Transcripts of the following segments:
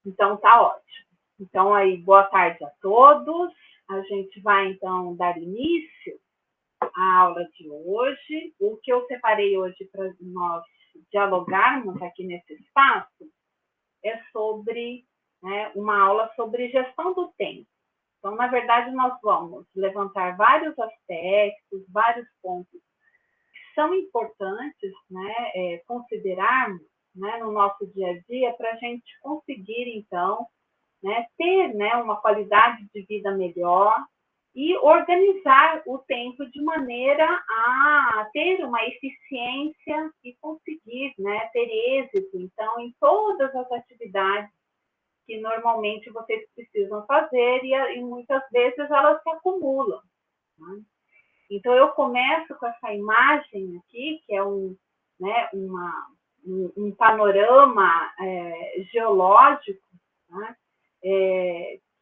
Então, tá ótimo. Então, aí, boa tarde a todos. A gente vai, então, dar início à aula de hoje. O que eu separei hoje para nós dialogarmos aqui nesse espaço é sobre, uma aula sobre gestão do tempo. Então, na verdade, nós vamos levantar vários aspectos, vários pontos que são importantes, considerarmos, no nosso dia a dia para a gente conseguir, então, ter, uma qualidade de vida melhor e organizar o tempo de maneira a ter uma eficiência e conseguir, ter êxito, então, em todas as atividades que normalmente vocês precisam fazer e muitas vezes elas se acumulam. Né? Então, eu começo com essa imagem aqui, que é um panorama geológico,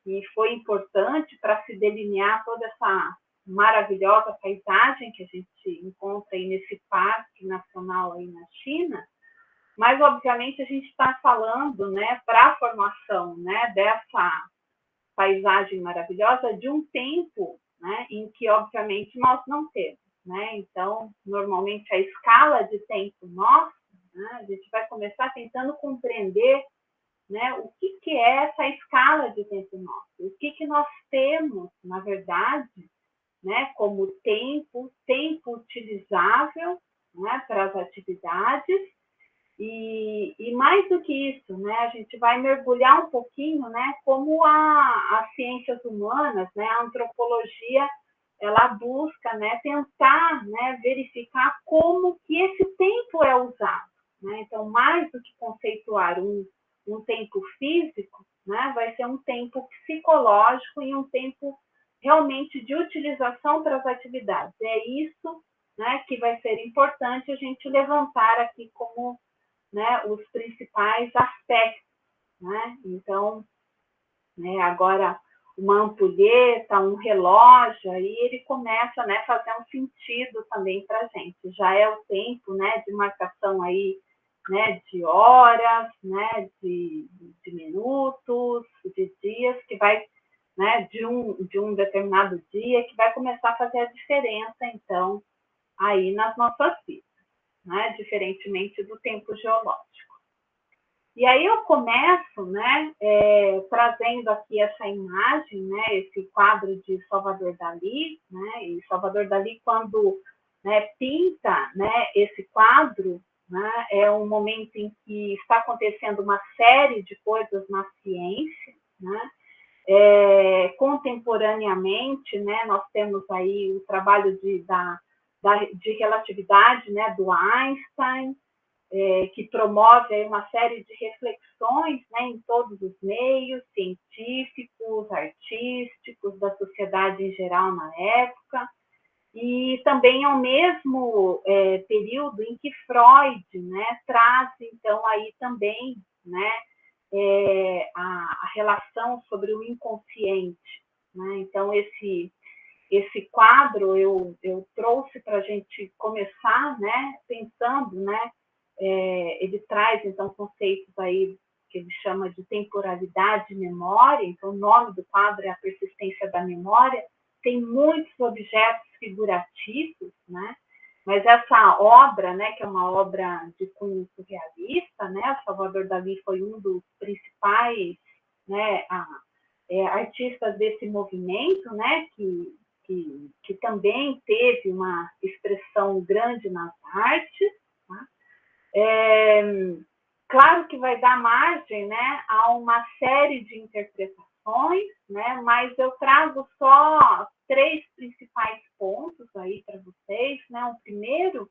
que foi importante para se delinear toda essa maravilhosa paisagem que a gente encontra aí nesse parque nacional aí na China, mas, obviamente, a gente está falando, para a formação, dessa paisagem maravilhosa de um tempo, em que, obviamente, nós não temos, Então, normalmente, a escala de tempo nossa, a gente vai começar tentando compreender, o que é essa escala de tempo nosso, o que nós temos, na verdade, como tempo utilizável, para as atividades. E mais do que isso, a gente vai mergulhar um pouquinho, como as ciências humanas, a antropologia, ela busca, tentar, verificar como que esse tempo é usado. Então, mais do que conceituar um tempo físico, vai ser um tempo psicológico e um tempo realmente de utilização para as atividades. É isso, que vai ser importante a gente levantar aqui como os principais aspectos. Então, agora, uma ampulheta, um relógio, aí ele começa a fazer um sentido também para a gente. Já é o tempo de marcação aí, de horas, de minutos, de dias, que vai, de um determinado dia, que vai começar a fazer a diferença, então, aí nas nossas vidas. Diferentemente do tempo geológico. E aí eu começo, trazendo aqui essa imagem, esse quadro de Salvador Dalí, e Salvador Dalí, quando pinta, esse quadro, é um momento em que está acontecendo uma série de coisas na ciência, contemporaneamente, nós temos aí o trabalho de relatividade, do Einstein, que promove aí uma série de reflexões, em todos os meios científicos, artísticos, da sociedade em geral na época, e também ao mesmo período em que Freud, traz, então, aí também, a relação sobre o inconsciente. Então, esse quadro eu trouxe para a gente começar, pensando, ele traz, então, conceitos aí que ele chama de temporalidade e memória. Então, o nome do quadro é A Persistência da Memória. Tem muitos objetos figurativos, mas essa obra, que é uma obra de cunho surrealista, Salvador Dalí foi um dos principais, artistas desse movimento, que também teve uma expressão grande nas artes. Claro que vai dar margem, a uma série de interpretações, mas eu trago só 3 principais pontos aí para vocês. O primeiro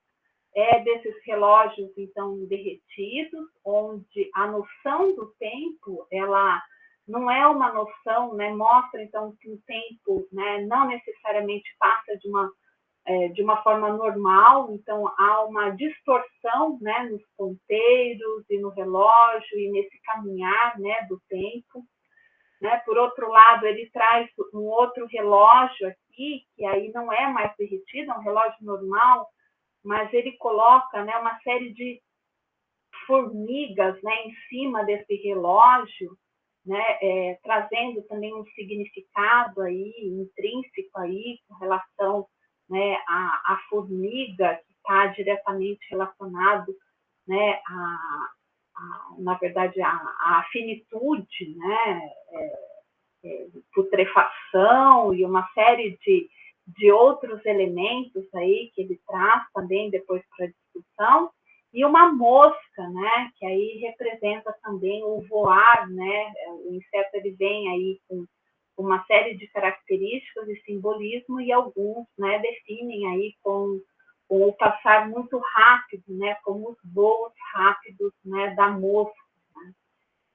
é desses relógios, então, derretidos, onde a noção do tempo, ela não é uma noção, mostra, então, que o tempo, não necessariamente passa de uma forma normal, então há uma distorção, nos ponteiros e no relógio e nesse caminhar, do tempo. Por outro lado, ele traz um outro relógio aqui, que aí não é mais derretido, é um relógio normal, mas ele coloca, uma série de formigas, em cima desse relógio, né, trazendo também um significado aí, intrínseco aí, com relação, né, à formiga, que está diretamente relacionado, né, na verdade, a finitude, né, putrefação e uma série de outros elementos aí que ele traz também depois para a discussão, e uma mosca, né, que aí representa também o voar, né, o inseto ele vem aí com uma série de características e simbolismo, e alguns, né, definem aí com o passar muito rápido, né, como os voos rápidos, né, da mosca. Né?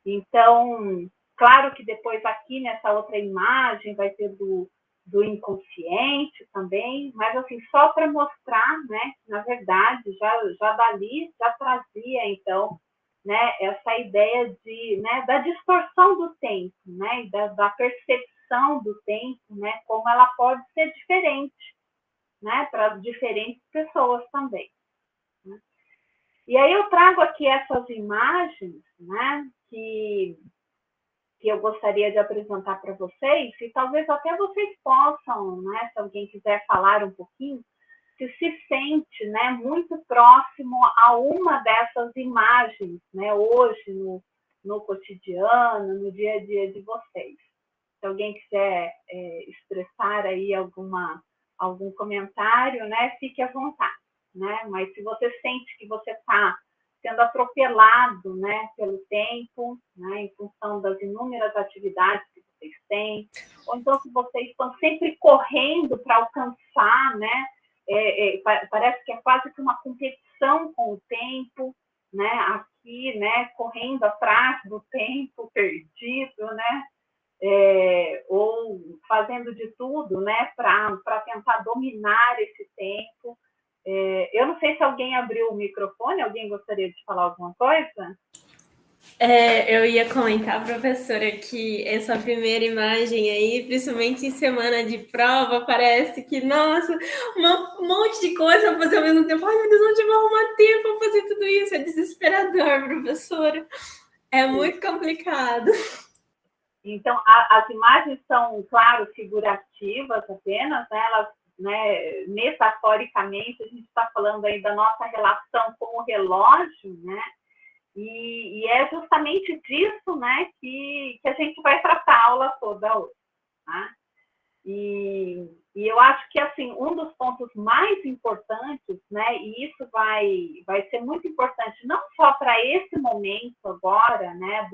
Então, claro que depois aqui nessa outra imagem vai ter do inconsciente também, mas assim, só para mostrar, né, que na verdade já dali já trazia, então, né, essa ideia né, da distorção do tempo, né, e da percepção do tempo, né, como ela pode ser diferente, né, para diferentes pessoas também. Né? E aí eu trago aqui essas imagens, né, que eu gostaria de apresentar para vocês, e talvez até vocês possam, né, se alguém quiser falar um pouquinho, se sente, né, muito próximo a uma dessas imagens, né, hoje no cotidiano, no dia a dia de vocês. Se alguém quiser expressar aí algum comentário, né, fique à vontade, né? Mas se você sente que você está sendo atropelado, né, pelo tempo, né, em função das inúmeras atividades que vocês têm, ou então se vocês estão sempre correndo para alcançar, né, parece que é quase que uma competição com o tempo, né, aqui, né, correndo atrás do tempo perdido, né, ou fazendo de tudo, né, para tentar dominar esse tempo. Eu não sei se alguém abriu o microfone, alguém gostaria de falar alguma coisa? Eu ia comentar, professora, que essa primeira imagem aí, principalmente em semana de prova, parece que, nossa, um monte de coisa para fazer ao mesmo tempo. Ai, meu Deus, onde eu vou arrumar tempo para fazer tudo isso? É desesperador, professora. É muito complicado. Então, as imagens são, claro, figurativas apenas, né? Elas, né, metaforicamente, a gente está falando aí da nossa relação com o relógio, né? E é justamente disso, né, que a gente vai tratar a aula toda hoje, tá? E eu acho que, assim, um dos pontos mais importantes, né, e isso vai ser muito importante, não só para esse momento agora, né,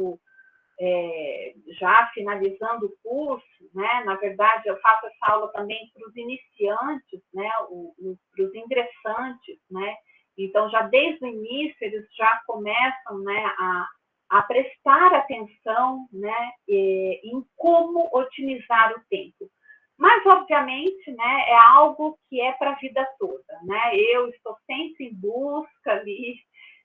já finalizando o curso, né, na verdade, eu faço essa aula também para os iniciantes, né, para os ingressantes, né, então, já desde o início, eles já começam, né, a prestar atenção, né, em como otimizar o tempo. Mas, obviamente, né, é algo que é para a vida toda, né? Eu estou sempre em busca ali,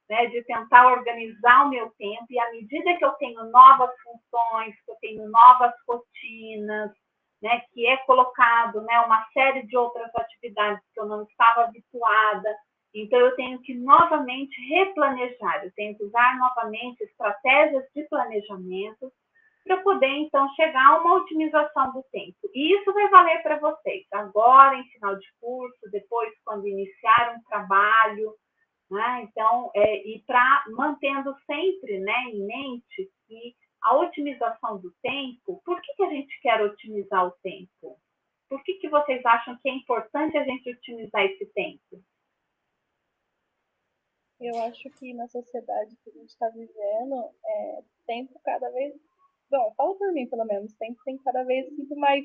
né, de tentar organizar o meu tempo, e à medida que eu tenho novas funções, que eu tenho novas rotinas, né, que é colocado, né, uma série de outras atividades que eu não estava habituada, então eu tenho que novamente replanejar, eu tenho que usar novamente estratégias de planejamento para poder, então, chegar a uma otimização do tempo. E isso vai valer para vocês agora, em final de curso, depois, quando iniciar um trabalho, né? Então, e para mantendo sempre, né, em mente que a otimização do tempo, por que a gente quer otimizar o tempo? Por que vocês acham que é importante a gente otimizar esse tempo? Eu acho que na sociedade que a gente está vivendo, tempo cada vez. Bom, falo por mim, pelo menos. Tempo tem cada vez muito mais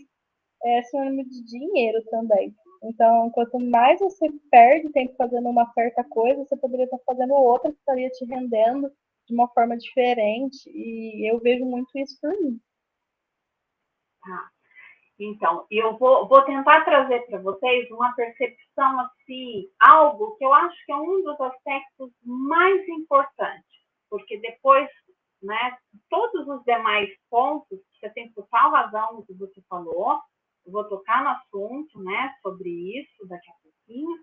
sinônimo de dinheiro também. Então, quanto mais você perde tempo fazendo uma certa coisa, você poderia estar fazendo outra que estaria te rendendo de uma forma diferente. E eu vejo muito isso por mim. Tá. Então, eu vou tentar trazer para vocês uma percepção, assim, algo que eu acho que é um dos aspectos mais importantes, porque depois, né, todos os demais pontos, você tem total razão no que você falou, eu vou tocar no assunto, né, sobre isso daqui a pouquinho,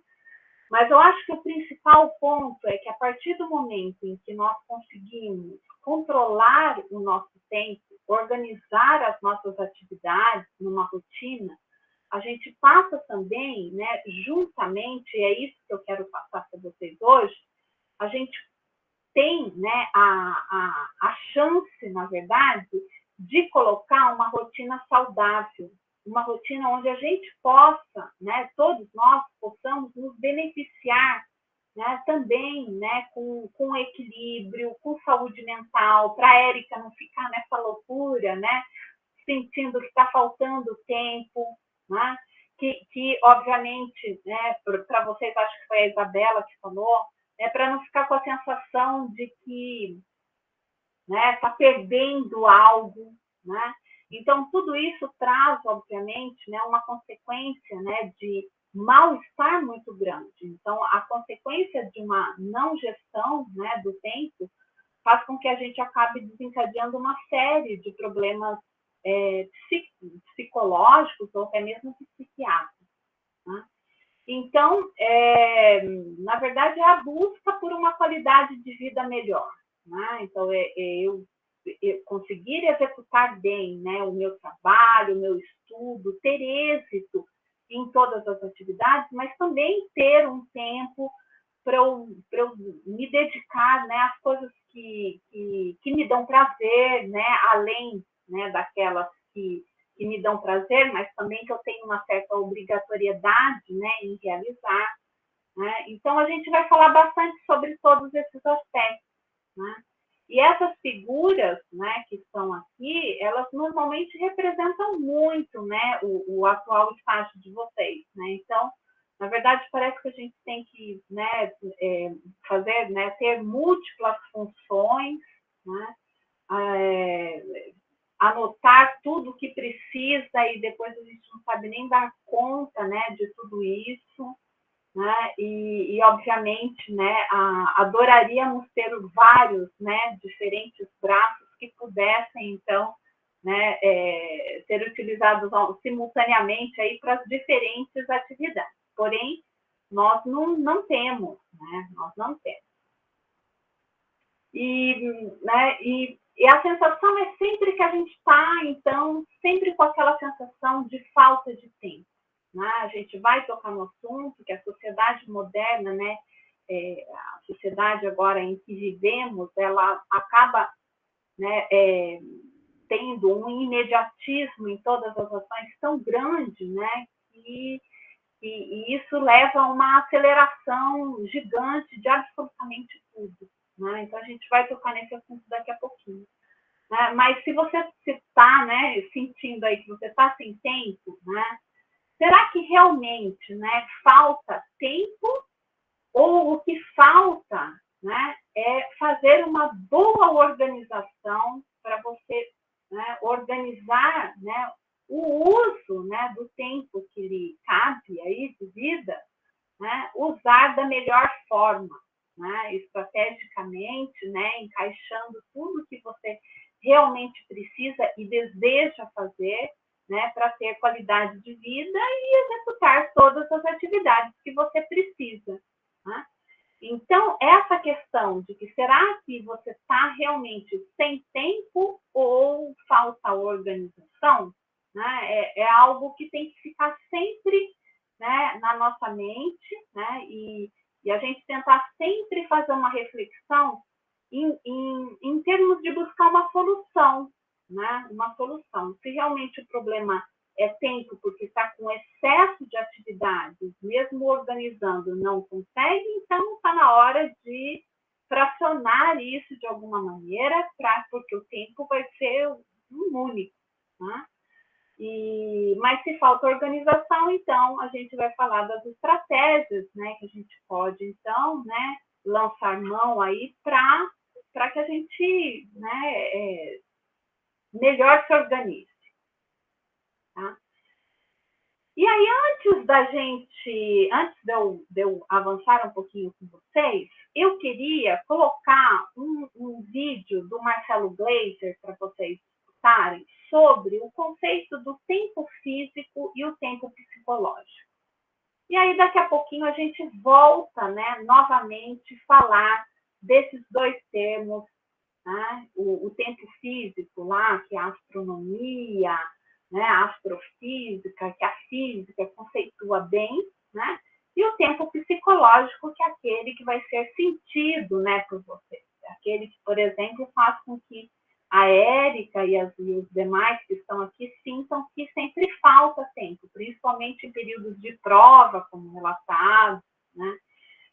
mas eu acho que o principal ponto é que a partir do momento em que nós conseguimos controlar o nosso tempo, organizar as nossas atividades numa rotina, a gente passa também, né, juntamente, e é isso que eu quero passar para vocês hoje, a gente tem, né, a chance, na verdade, de colocar uma rotina saudável, uma rotina onde a gente possa, né, todos nós possamos nos beneficiar, né, também, né, com equilíbrio, com saúde mental, para a Érica não ficar nessa loucura, né, sentindo que está faltando tempo, né, que obviamente, né, para vocês, acho que foi a Isabela que falou, para não ficar com a sensação de que está perdendo algo, né? Então, tudo isso traz, obviamente, né, uma consequência, né, de mal-estar muito grande. Então, a consequência de uma não gestão, né, do tempo faz com que a gente acabe desencadeando uma série de problemas psicológicos ou até mesmo psiquiátricos, né? Então, na verdade, é a busca por uma qualidade de vida melhor, né? Então, eu conseguir executar bem, né, o meu trabalho, o meu estudo, ter êxito em todas as atividades, mas também ter um tempo para eu me dedicar, né, às coisas que me dão prazer, né, além, né, daquelas que me dão prazer, mas também que eu tenho uma certa obrigatoriedade, né, em realizar, né? Então, a gente vai falar bastante sobre todos esses aspectos, né? E essas figuras, né, que estão aqui, elas normalmente representam muito, né, o atual estágio de vocês, né? Então, na verdade, parece que a gente tem que, né, fazer, né, ter múltiplas funções, né? Anotar tudo o que precisa e depois a gente não sabe nem dar conta, né, de tudo isso, né? E obviamente, né, adoraríamos ter vários, né, diferentes braços que pudessem, então, né, ser utilizados simultaneamente aí para as diferentes atividades. Porém, nós não temos, né? Nós não temos. E a sensação é sempre que a gente está, então, sempre com aquela sensação de falta de tempo, né? A gente vai tocar no assunto que a sociedade moderna, né, a sociedade agora em que vivemos, ela acaba, né, tendo um imediatismo em todas as ações tão grande, né, e isso leva a uma aceleração gigante de absolutamente tudo, né? Então, a gente vai tocar nesse assunto daqui a pouquinho, né? Mas se você está, né, sentindo aí que você está sem tempo, né, será que realmente, né, falta tempo ou o que falta, né, é fazer uma boa organização para você, né, organizar, né, o uso, né, do tempo que lhe cabe aí de vida, né, usar da melhor forma, né, estrategicamente, né, encaixando tudo que você realmente precisa e deseja fazer, né, para ter qualidade de vida e executar todas as atividades que você precisa, né? Então, essa questão de que será que você está realmente sem tempo ou falta organização, né, é algo que tem que ficar sempre, né, na nossa mente, né, e a gente tentar sempre fazer uma reflexão em termos de buscar uma solução, né, uma solução. Se realmente o problema é tempo porque está com excesso de atividades, mesmo organizando, não consegue, então está na hora de fracionar isso de alguma maneira, porque o tempo vai ser um único, né? Mas se falta organização, então a gente vai falar das estratégias, né, que a gente pode, então, né, lançar mão aí para que a gente, né, melhor se organize, tá? E aí, antes de eu avançar um pouquinho com vocês, eu queria colocar um vídeo do Marcelo Gleiser para vocês escutarem sobre o conceito do tempo físico e o tempo psicológico. E aí, daqui a pouquinho, a gente volta, né, novamente falar desses dois termos né? O tempo físico lá, que é a astronomia, né? A astrofísica, que a física conceitua bem, né? E o tempo psicológico, que é aquele que vai ser sentido, né, por você. Aquele que, por exemplo, faz com que a Érica e os demais que estão aqui sintam que sempre falta tempo, principalmente em períodos de prova, como relatado, né?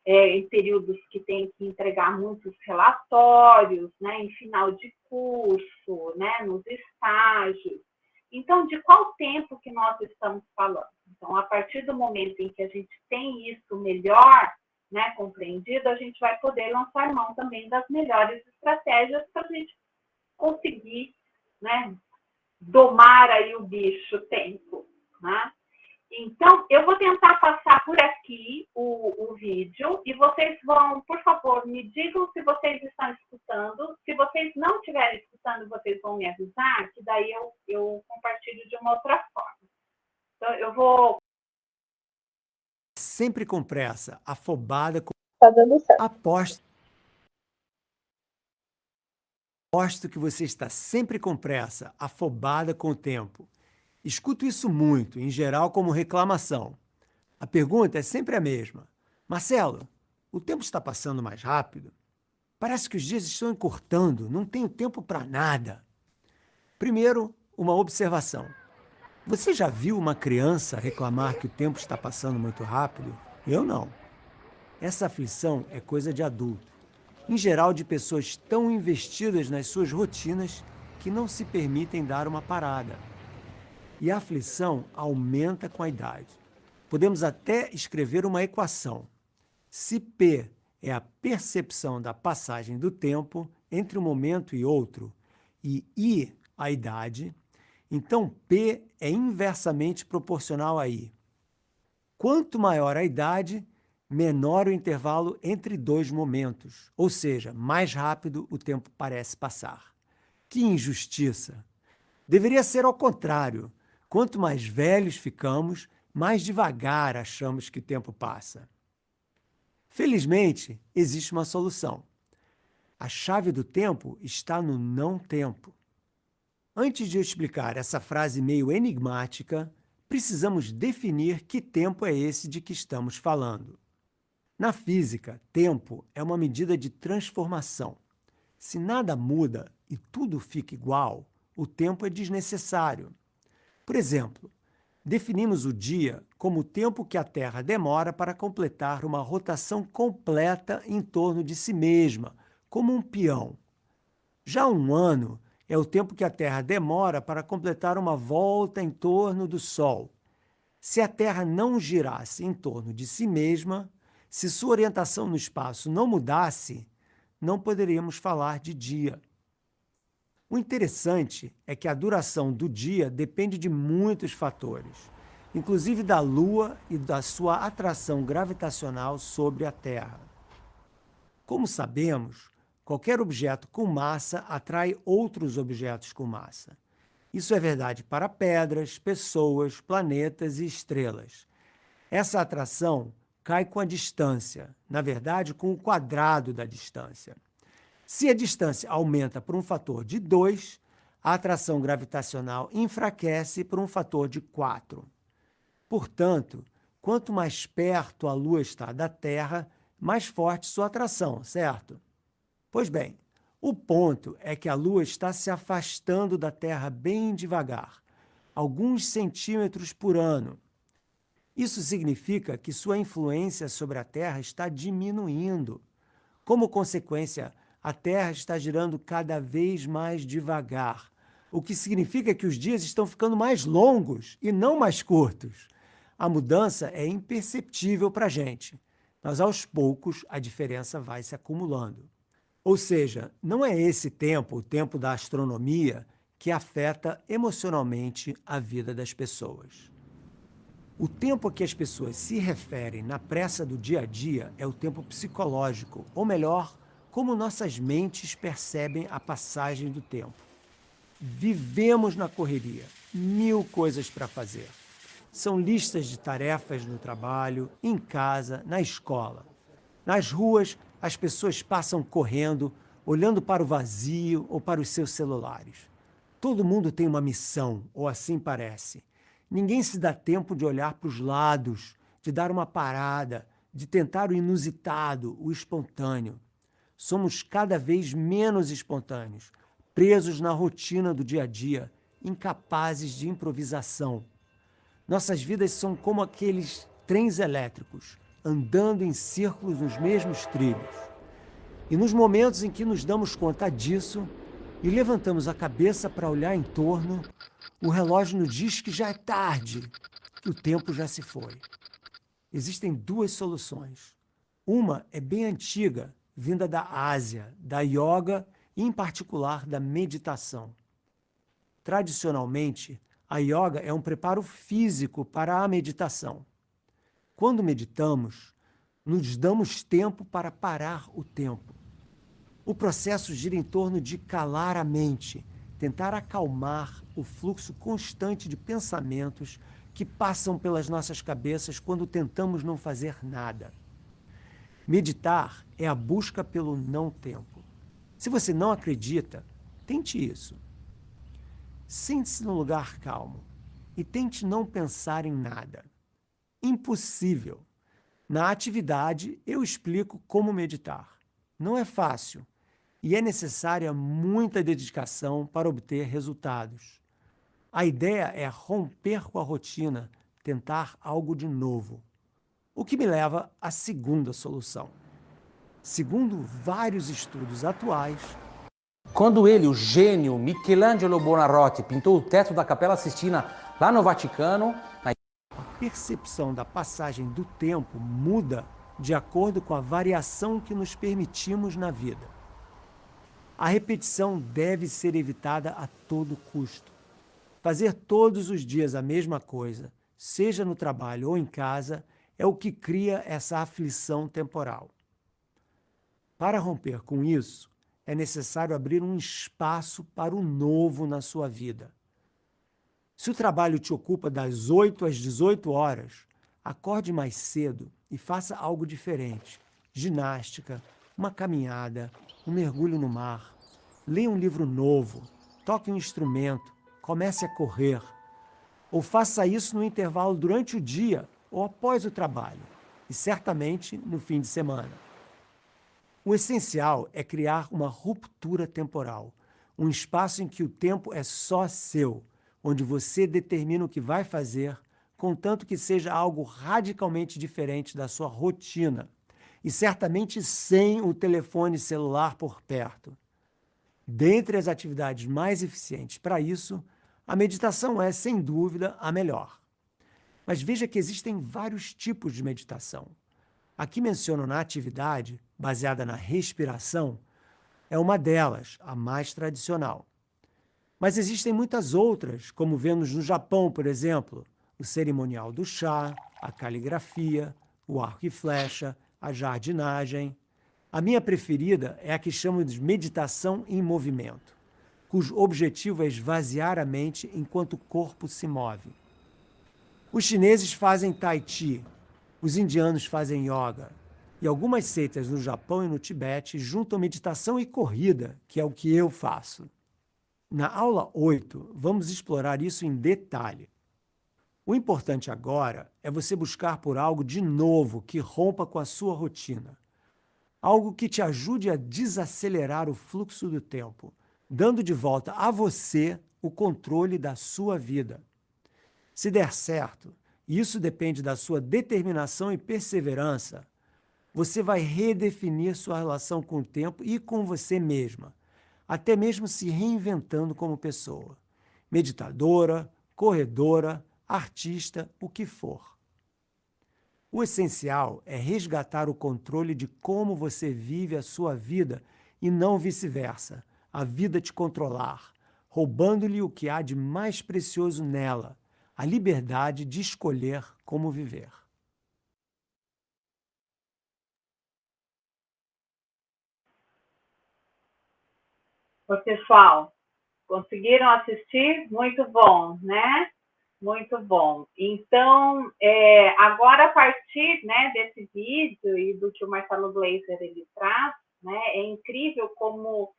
Em períodos que tem que entregar muitos relatórios, né? Em final de curso, né? Nos estágios. Então, de qual tempo que nós estamos falando? Então, a partir do momento em que a gente tem isso melhor, né, compreendido, a gente vai poder lançar mão também das melhores estratégias para a gente conseguir, né, domar aí o bicho tempo, né? Então, eu vou tentar passar por aqui o vídeo e vocês vão, por favor, me digam se vocês estão escutando. Se vocês não estiverem escutando, vocês vão me avisar, que daí eu compartilho de uma outra forma. Então, eu vou... Sempre com pressa, afobada com... Tá dando certo. Aposto que você está sempre com pressa, afobada com o tempo. Escuto isso muito, em geral, como reclamação. A pergunta é sempre a mesma. Marcelo, o tempo está passando mais rápido? Parece que os dias estão encurtando, não tenho tempo para nada. Primeiro, uma observação. Você já viu uma criança reclamar que o tempo está passando muito rápido? Eu não. Essa aflição é coisa de adulto. Em geral, de pessoas tão investidas nas suas rotinas que não se permitem dar uma parada. E a aflição aumenta com a idade. Podemos até escrever uma equação. Se P é a percepção da passagem do tempo entre um momento e outro, e I a idade, então P é inversamente proporcional a I. Quanto maior a idade, menor o intervalo entre dois momentos, ou seja, mais rápido o tempo parece passar. Que injustiça! Deveria ser ao contrário. Quanto mais velhos ficamos, mais devagar achamos que o tempo passa. Felizmente, existe uma solução. A chave do tempo está no não tempo. Antes de eu explicar essa frase meio enigmática, precisamos definir que tempo é esse de que estamos falando. Na física, tempo é uma medida de transformação. Se nada muda e tudo fica igual, o tempo é desnecessário. Por exemplo, definimos o dia como o tempo que a Terra demora para completar uma rotação completa em torno de si mesma, como um peão. Já um ano é o tempo que a Terra demora para completar uma volta em torno do Sol. Se a Terra não girasse em torno de si mesma, se sua orientação no espaço não mudasse, não poderíamos falar de dia. O interessante é que a duração do dia depende de muitos fatores, inclusive da Lua e da sua atração gravitacional sobre a Terra. Como sabemos, qualquer objeto com massa atrai outros objetos com massa. Isso é verdade para pedras, pessoas, planetas e estrelas. Essa atração cai com a distância, na verdade, com o quadrado da distância. Se a distância aumenta por um fator de 2, a atração gravitacional enfraquece por um fator de 4. Portanto, quanto mais perto a Lua está da Terra, mais forte sua atração, certo? Pois bem, o ponto é que a Lua está se afastando da Terra bem devagar, alguns centímetros por ano. Isso significa que sua influência sobre a Terra está diminuindo. Como consequência, a Terra está girando cada vez mais devagar, o que significa que os dias estão ficando mais longos e não mais curtos. A mudança é imperceptível para a gente, mas aos poucos a diferença vai se acumulando. Ou seja, não é esse tempo, o tempo da astronomia, que afeta emocionalmente a vida das pessoas. O tempo a que as pessoas se referem na pressa do dia a dia é o tempo psicológico, ou melhor, como nossas mentes percebem a passagem do tempo. Vivemos na correria, 1000 coisas para fazer. São listas de tarefas no trabalho, em casa, na escola. Nas ruas, as pessoas passam correndo, olhando para o vazio ou para os seus celulares. Todo mundo tem uma missão, ou assim parece. Ninguém se dá tempo de olhar para os lados, de dar uma parada, de tentar o inusitado, o espontâneo. Somos cada vez menos espontâneos, presos na rotina do dia a dia, incapazes de improvisação. Nossas vidas são como aqueles trens elétricos, andando em círculos nos mesmos trilhos. E nos momentos em que nos damos conta disso e levantamos a cabeça para olhar em torno, o relógio nos diz que já é tarde, que o tempo já se foi. Existem duas soluções. Uma é bem antiga, vinda da Ásia, da yoga e, em particular, da meditação. Tradicionalmente, a yoga é um preparo físico para a meditação. Quando meditamos, nos damos tempo para parar o tempo. O processo gira em torno de calar a mente, tentar acalmar o fluxo constante de pensamentos que passam pelas nossas cabeças quando tentamos não fazer nada. Meditar é a busca pelo não-tempo. Se você não acredita, tente isso. Sente-se num lugar calmo e tente não pensar em nada. Impossível. Na atividade, eu explico como meditar. Não é fácil e é necessária muita dedicação para obter resultados. A ideia é romper com a rotina, tentar algo de novo. O que me leva à segunda solução. Segundo vários estudos atuais, quando ele, o gênio Michelangelo Buonarroti, pintou o teto da Capela Sistina lá no Vaticano, a percepção da passagem do tempo muda de acordo com a variação que nos permitimos na vida. A repetição deve ser evitada a todo custo. Fazer todos os dias a mesma coisa, seja no trabalho ou em casa, é o que cria essa aflição temporal. Para romper com isso, é necessário abrir um espaço para o novo na sua vida. Se o trabalho te ocupa das 8 às 18 horas, acorde mais cedo e faça algo diferente. Ginástica, uma caminhada, um mergulho no mar. Leia um livro novo, toque um instrumento, comece a correr. Ou faça isso no intervalo durante o dia ou após o trabalho, e certamente no fim de semana. O essencial é criar uma ruptura temporal, um espaço em que o tempo é só seu, onde você determina o que vai fazer, contanto que seja algo radicalmente diferente da sua rotina, e certamente sem o telefone celular por perto. Dentre as atividades mais eficientes para isso, a meditação é, sem dúvida, a melhor. Mas veja que existem vários tipos de meditação. Aqui menciono na atividade, baseada na respiração, é uma delas, a mais tradicional. Mas existem muitas outras, como vemos no Japão, por exemplo, o cerimonial do chá, a caligrafia, o arco e flecha, a jardinagem. A minha preferida é a que chamo de meditação em movimento, cujo objetivo é esvaziar a mente enquanto o corpo se move. Os chineses fazem tai chi, os indianos fazem yoga, e algumas seitas no Japão e no Tibete juntam meditação e corrida, que é o que eu faço. Na aula 8, vamos explorar isso em detalhe. O importante agora é você buscar por algo de novo que rompa com a sua rotina. Algo que te ajude a desacelerar o fluxo do tempo, dando de volta a você o controle da sua vida. Se der certo, e isso depende da sua determinação e perseverança, você vai redefinir sua relação com o tempo e com você mesma, até mesmo se reinventando como pessoa. Meditadora, corredora, artista, o que for. O essencial é resgatar o controle de como você vive a sua vida e não vice-versa, a vida te controlar, roubando-lhe o que há de mais precioso nela, a liberdade de escolher como viver. Oi, pessoal, conseguiram assistir? Muito bom, né? Muito bom. Então, agora a partir, né, desse vídeo e do que o Marcelo Gleiser ele traz, né? É incrível como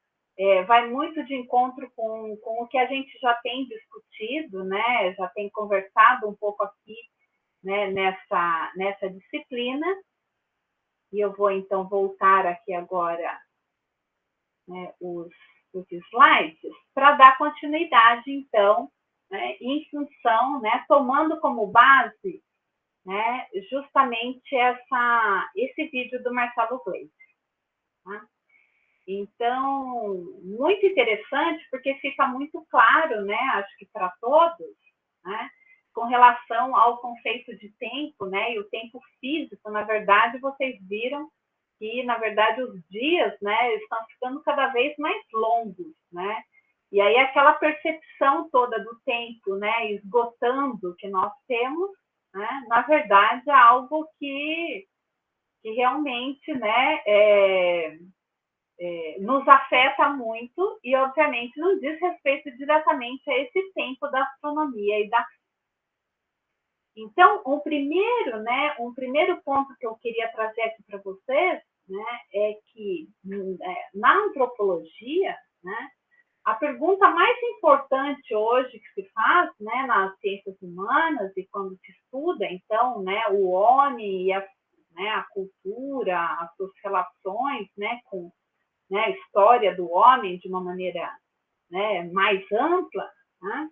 vai muito de encontro com o que a gente já tem discutido, né? Já tem conversado um pouco aqui, né? Nessa disciplina. E eu vou, então, voltar aqui agora, né, os slides, para dar continuidade, então, né, em função, né, tomando como base, né, justamente esse vídeo do Marcelo Gleiser. Tá? Então, muito interessante, porque fica muito claro, né, acho que para todos, né, com relação ao conceito de tempo, né, e o tempo físico, na verdade, vocês viram que, na verdade, os dias, né, estão ficando cada vez mais longos, né, e aí aquela percepção toda do tempo, né, esgotando que nós temos, né, na verdade, é algo que realmente, né, nos afeta muito e, obviamente, nos diz respeito diretamente a esse tempo da astronomia e da. Então, um primeiro ponto que eu queria trazer aqui para vocês, né, é que na antropologia, né, a pergunta mais importante hoje que se faz, né, nas ciências humanas e quando se estuda, então, né, o homem e a cultura, as suas relações, né, com, né, a história do homem de uma maneira, né, mais ampla, né,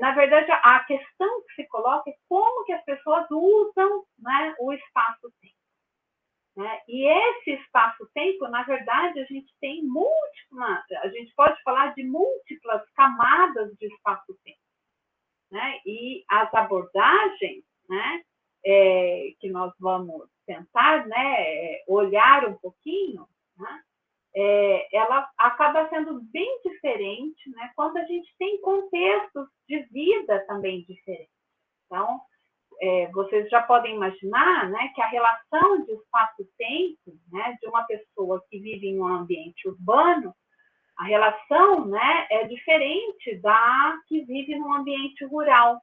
na verdade, a questão que se coloca é como que as pessoas usam, né, o espaço-tempo. Né? E esse espaço-tempo, na verdade, a gente tem a gente pode falar de múltiplas camadas de espaço-tempo. Né? E as abordagens, né, que nós vamos tentar, né, olhar um pouquinho, né, ela acaba sendo bem diferente, né, quando a gente tem contextos de vida também diferentes. Então, vocês já podem imaginar, né, que a relação de espaço-tempo, né, de uma pessoa que vive em um ambiente urbano, a relação, né, é diferente da que vive num ambiente rural,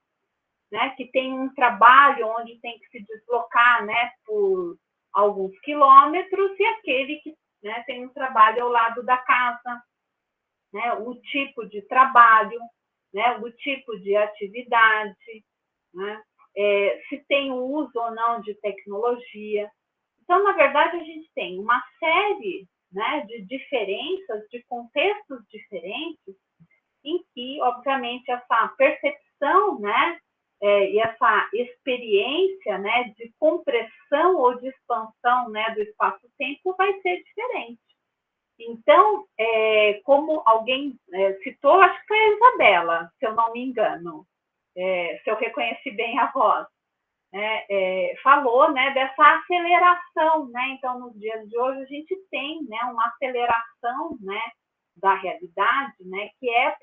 né, que tem um trabalho onde tem que se deslocar, né, por alguns quilômetros, e aquele que, né, tem um trabalho ao lado da casa, né, o tipo de trabalho, né, o tipo de atividade, né, se tem o uso ou não de tecnologia. Então, na verdade, a gente tem uma série, né, de diferenças, de contextos diferentes, em que, obviamente, essa percepção, né, e essa experiência, né, de compressão ou de expansão, né, do espaço-tempo vai ser diferente. Então, como alguém citou, acho que foi a Isabela, se eu não me engano, se eu reconheci bem a voz, falou, né, dessa aceleração, né? Então, nos dias de hoje, a gente tem, né, uma aceleração, né, da realidade, né, que é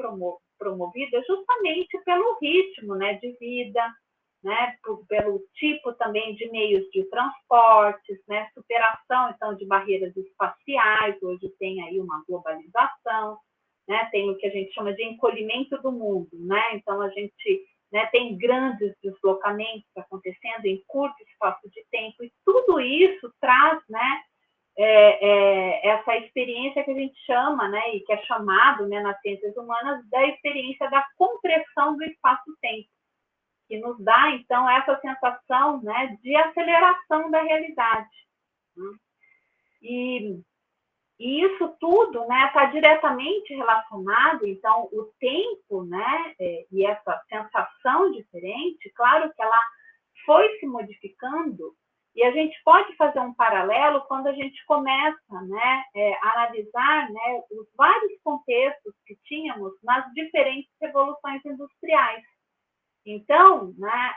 promovida justamente pelo ritmo, né, de vida, né, pelo tipo também de meios de transportes, né, superação, então, de barreiras espaciais. Hoje tem aí uma globalização, né, tem o que a gente chama de encolhimento do mundo, né, então a gente, né, tem grandes deslocamentos acontecendo em curto espaço de tempo, e tudo isso traz, né, essa experiência que a gente chama, né, e que é chamado, né, nas ciências humanas, da experiência da compressão do espaço-tempo, que nos dá, então, essa sensação, né, de aceleração da realidade. Né? E isso tudo, né, está diretamente relacionado, então, o tempo, né, e essa sensação diferente, claro que ela foi se modificando, e a gente pode fazer um paralelo quando a gente começa, né, a analisar, né, os vários contextos que tínhamos nas diferentes revoluções industriais. Então, né,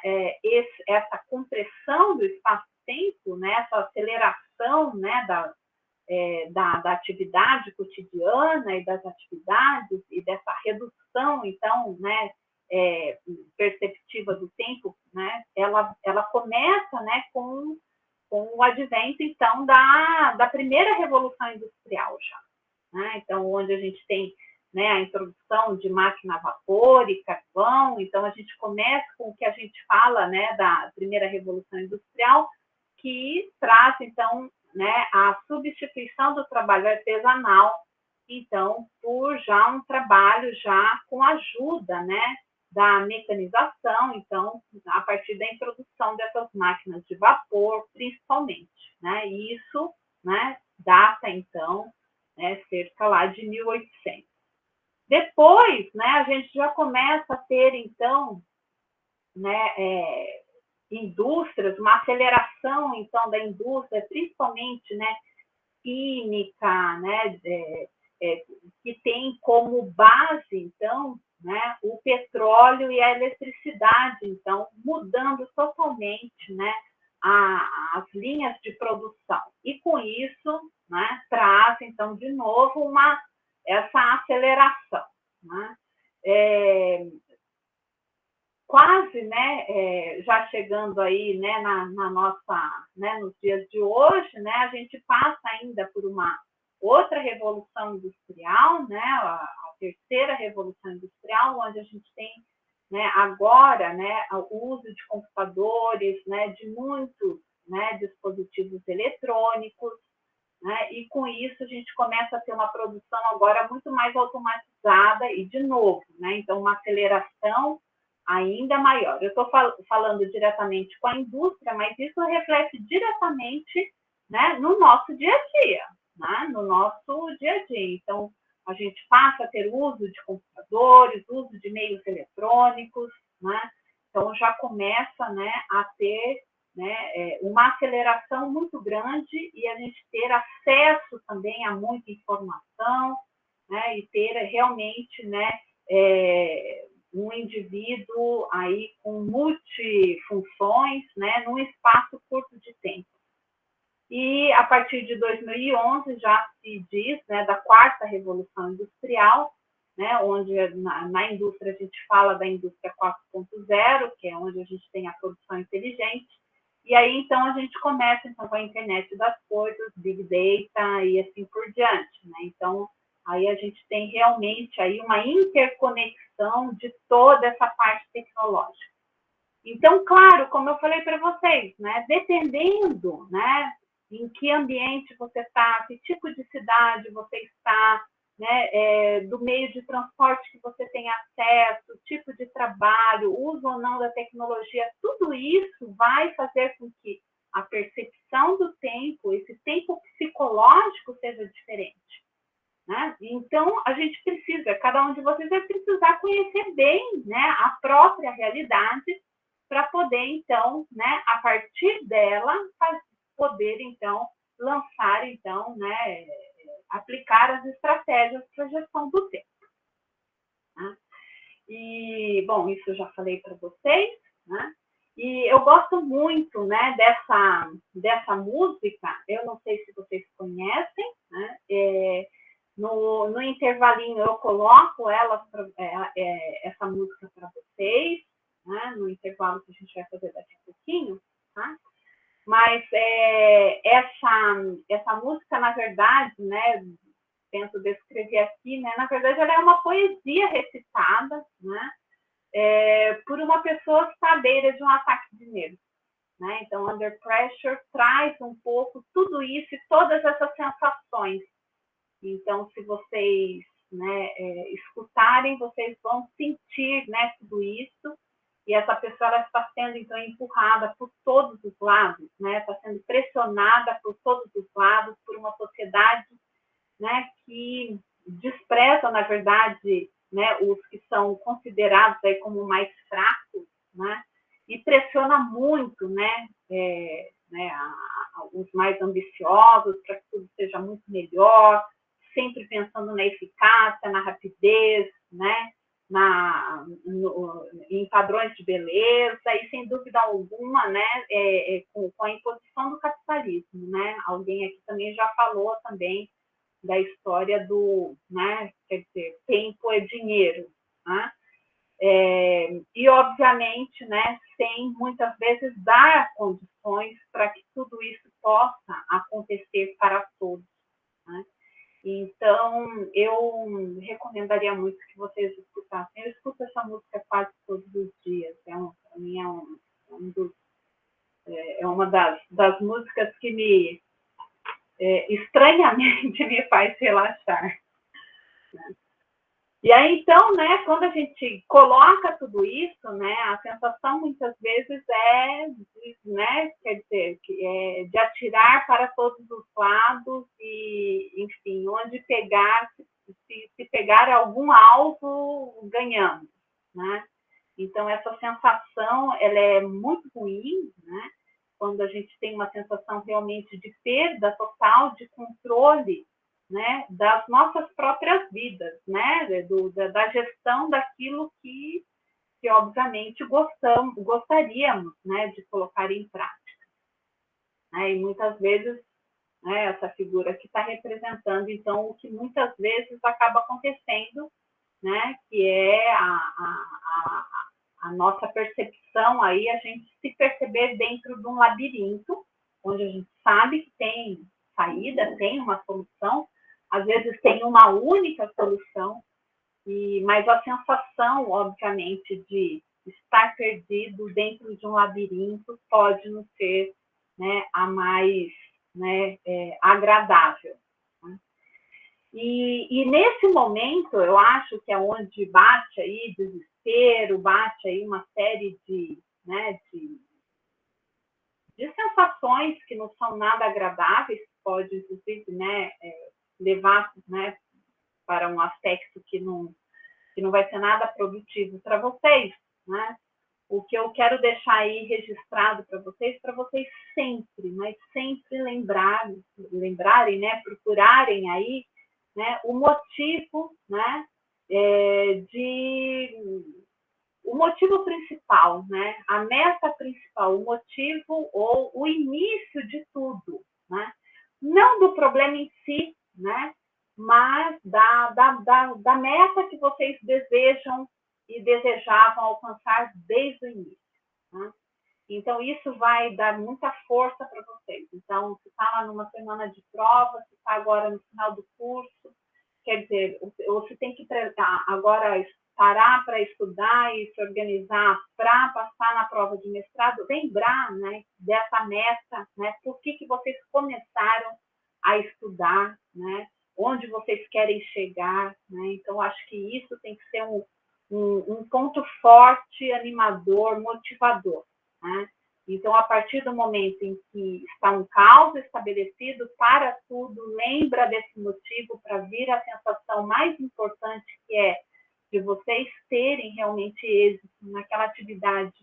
essa compressão do espaço-tempo, né, essa aceleração, né, da atividade cotidiana e das atividades, e dessa redução, então, né, perceptiva do tempo, né, ela começa, né, com o advento, então, da primeira revolução industrial já. Né? Então, onde a gente tem, né, a introdução de máquina a vapor e carvão. Então, a gente começa com o que a gente fala, né, da primeira revolução industrial, que traz, então, né, a substituição do trabalho artesanal, então, por já um trabalho já com ajuda, né, da mecanização, então, a partir da introdução dessas máquinas de vapor, principalmente, né, e isso, né, data, então, né, cerca lá de 1800. Depois, né, a gente já começa a ter, então, né, indústrias, uma aceleração, então, da indústria, principalmente, né, química, né, que tem como base, então, né, o petróleo e a eletricidade, então, mudando totalmente, né, as linhas de produção. E com isso, né, traz, então, de novo, essa aceleração, né? Quase, né, já chegando aí, né, na nossa, né, nos dias de hoje, né, a gente passa ainda por uma outra revolução industrial, né, a terceira revolução industrial, onde a gente tem, né, agora, né, o uso de computadores, né, de muitos, né, dispositivos eletrônicos, né, e com isso a gente começa a ter uma produção agora muito mais automatizada e, de novo, né, então uma aceleração ainda maior. Eu estou falando diretamente com a indústria, mas isso reflete diretamente, né, no nosso dia a dia, né, no nosso dia a dia. Então, a gente passa a ter uso de computadores, uso de meios eletrônicos, né, então já começa, né, a ter, né, uma aceleração muito grande e a gente ter acesso também a muita informação, né, e ter realmente, né, um indivíduo aí com multifunções, né, num espaço curto de tempo. E a partir de 2011 já se diz, né, da quarta revolução industrial, né, onde na indústria a gente fala da indústria 4.0, que é onde a gente tem a produção inteligente. E aí então a gente começa então com a internet das coisas, big data e assim por diante, né? Então aí a gente tem realmente aí uma interconexão de toda essa parte tecnológica. Então, claro, como eu falei para vocês, né, dependendo, né, em que ambiente você está, que tipo de cidade você está, né, do meio de transporte que você tem acesso, tipo de trabalho, uso ou não da tecnologia, tudo isso vai fazer com que a percepção do tempo, esse tempo psicológico seja diferente. Né? Então, a gente precisa, cada um de vocês vai precisar conhecer bem, né, a própria realidade para poder, então, né, a partir dela, poder, então, lançar, então, né, aplicar as estratégias para a gestão do tempo. Né? E, bom, isso eu já falei para vocês, né? E eu gosto muito, né, dessa música, eu não sei se vocês conhecem, né? No intervalinho eu coloco essa música para vocês, né, no intervalo que a gente vai fazer daqui a pouquinho, tá? Mas essa música, na verdade, né, tento descrever aqui, né, na verdade ela é uma poesia recitada, né, por uma pessoa que está à beira de um ataque de nervos. Né? Então, Under Pressure traz um pouco tudo isso e todas essas sensações. Então, se vocês, né, escutarem, vocês vão sentir, né, tudo isso. E essa pessoa ela está sendo, então, empurrada por todos os lados, né? Está sendo pressionada por todos os lados, por uma sociedade, né, que despreza, na verdade, né, os que são considerados aí como mais fracos, né? E pressiona muito, né, os mais ambiciosos para que tudo seja muito melhor, sempre pensando na eficácia, na rapidez, né, em padrões de beleza e, sem dúvida alguma, né, com a imposição do capitalismo. Né? Alguém aqui também já falou também da história do, né, quer dizer, tempo é dinheiro. Né? E, obviamente, né, sem muitas vezes dar condições para que tudo isso possa acontecer para todos. Né? Então, eu recomendaria muito que vocês escutassem. Eu escuto essa música quase todos os dias. Para mim é uma das músicas que estranhamente me faz relaxar. Né? E aí, então, né, quando a gente coloca tudo isso, né, a sensação muitas vezes né, quer dizer, de atirar para todos os lados e, enfim, onde pegar, se pegar algum alvo, ganhamos, né? Então, essa sensação, ela é muito ruim, né? Quando a gente tem uma sensação realmente de perda total de controle, né, das nossas próprias vidas, né, da gestão daquilo que obviamente gostaríamos, né, de colocar em prática. Né, e muitas vezes, né, essa figura que está representando, então, o que muitas vezes acaba acontecendo, né, que é a nossa percepção aí, a gente se perceber dentro de um labirinto, onde a gente sabe que tem saída, tem uma solução, às vezes tem uma única solução, mas a sensação, obviamente, de estar perdido dentro de um labirinto pode não ser, né, a mais, né, agradável. Né? E nesse momento, eu acho que é onde bate aí desespero, bate aí uma série né, de sensações que não são nada agradáveis, pode, inclusive, né, levar, né, para um aspecto que não vai ser nada produtivo para vocês, né? O que eu quero deixar aí registrado para vocês sempre, mas sempre lembrarem, né, procurarem aí, né, o motivo, né, o motivo principal, né, a meta principal, o motivo ou o início de tudo, né? Não do problema em si, né, mas da meta que vocês desejam e desejavam alcançar desde o início. Né? Então, isso vai dar muita força para vocês. Então, se está lá numa semana de prova, se está agora no final do curso, quer dizer, ou se tem que agora parar para estudar e se organizar para passar na prova de mestrado, lembrar, né, dessa meta, né, por que vocês começaram a estudar, né, onde vocês querem chegar, né? Então, acho que isso tem que ser um ponto forte, animador, motivador, né? Então, a partir do momento em que está um caos estabelecido, para tudo, lembra desse motivo para vir a sensação mais importante, que é de vocês terem realmente êxito naquela atividade,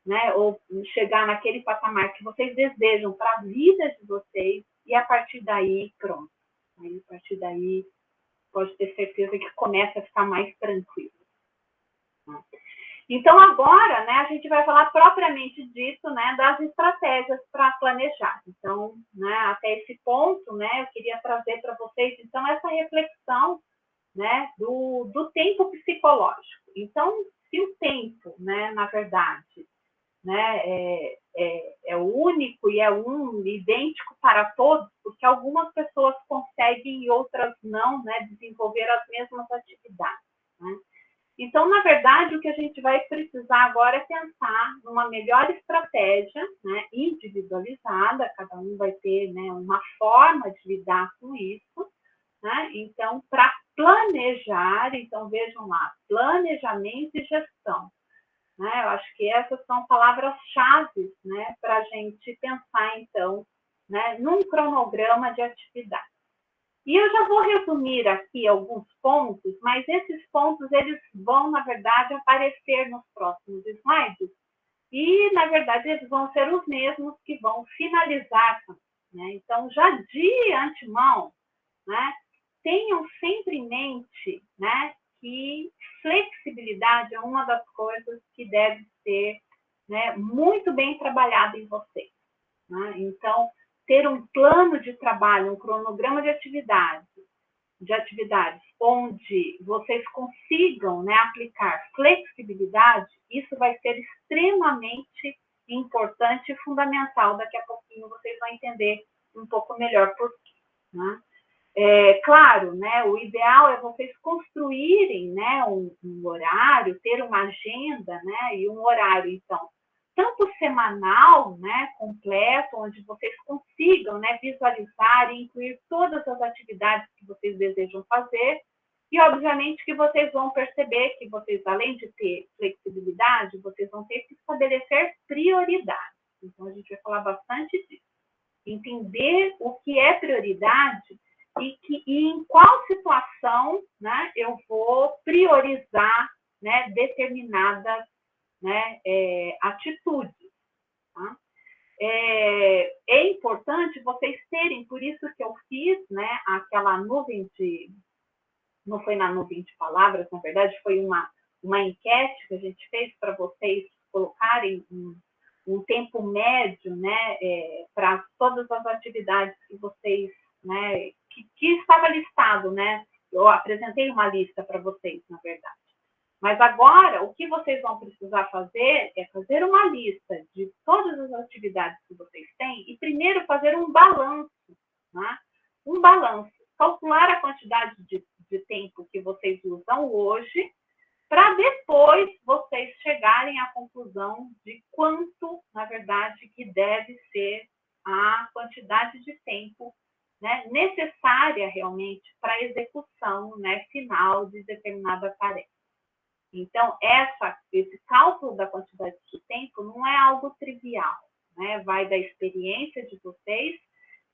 né? Ou chegar naquele patamar que vocês desejam para a vida de vocês, e a partir daí, pronto. Aí, a partir daí, pode ter certeza que começa a ficar mais tranquilo. Então, agora, né, a gente vai falar propriamente disso, né, das estratégias para planejar. Então, né, até esse ponto, né, eu queria trazer para vocês, então, essa reflexão, né, do tempo psicológico. Então, se o tempo, né, na verdade, né, é único e é idêntico para todos, porque algumas pessoas conseguem e outras não, né, desenvolver as mesmas atividades. Né? Então, na verdade, o que a gente vai precisar agora é pensar numa melhor estratégia, né, individualizada, cada um vai ter, né, uma forma de lidar com isso, né? Então, para planejar, então vejam lá, planejamento e gestão. Né? Eu acho que essas são palavras-chave, né, para a gente pensar, então, né, num cronograma de atividade. E eu já vou resumir aqui alguns pontos, mas esses pontos eles vão, na verdade, aparecer nos próximos slides e, na verdade, eles vão ser os mesmos que vão finalizar. Né? Então, já de antemão, né, tenham sempre em mente, né, que flexibilidade é uma das coisas que deve ser, né, muito bem trabalhada em vocês. Né? Então, ter um plano de trabalho, um cronograma de atividades onde vocês consigam, né, aplicar flexibilidade, isso vai ser extremamente importante e fundamental. Daqui a pouquinho vocês vão entender um pouco melhor por quê. Né? Claro, né, o ideal é vocês construírem, né, um horário, ter uma agenda, né, e um horário, então, tanto semanal, né, completo, onde vocês consigam, né, visualizar e incluir todas as atividades que vocês desejam fazer. E, obviamente, que vocês vão perceber que vocês, além de ter flexibilidade, vocês vão ter que estabelecer prioridades. Então, a gente vai falar bastante disso. Entender o que é prioridade e em qual situação, né, eu vou priorizar, né, determinadas, né, atitudes. Tá? É importante vocês terem, por isso que eu fiz, né, aquela nuvem de... Não foi na nuvem de palavras, na verdade, foi uma enquete que a gente fez para vocês colocarem um tempo médio, né, para todas as atividades que vocês, né, que estava listado, né? Eu apresentei uma lista para vocês, na verdade. Mas agora, o que vocês vão precisar fazer é fazer uma lista de todas as atividades que vocês têm e primeiro fazer um balanço, né? Um balanço. Calcular a quantidade de tempo que vocês usam hoje, para depois vocês chegarem à conclusão de quanto, na verdade, que deve ser a quantidade de tempo, né, necessária realmente para a execução, né, final de determinada tarefa. Então, esse cálculo da quantidade de tempo não é algo trivial, né? Vai da experiência de vocês,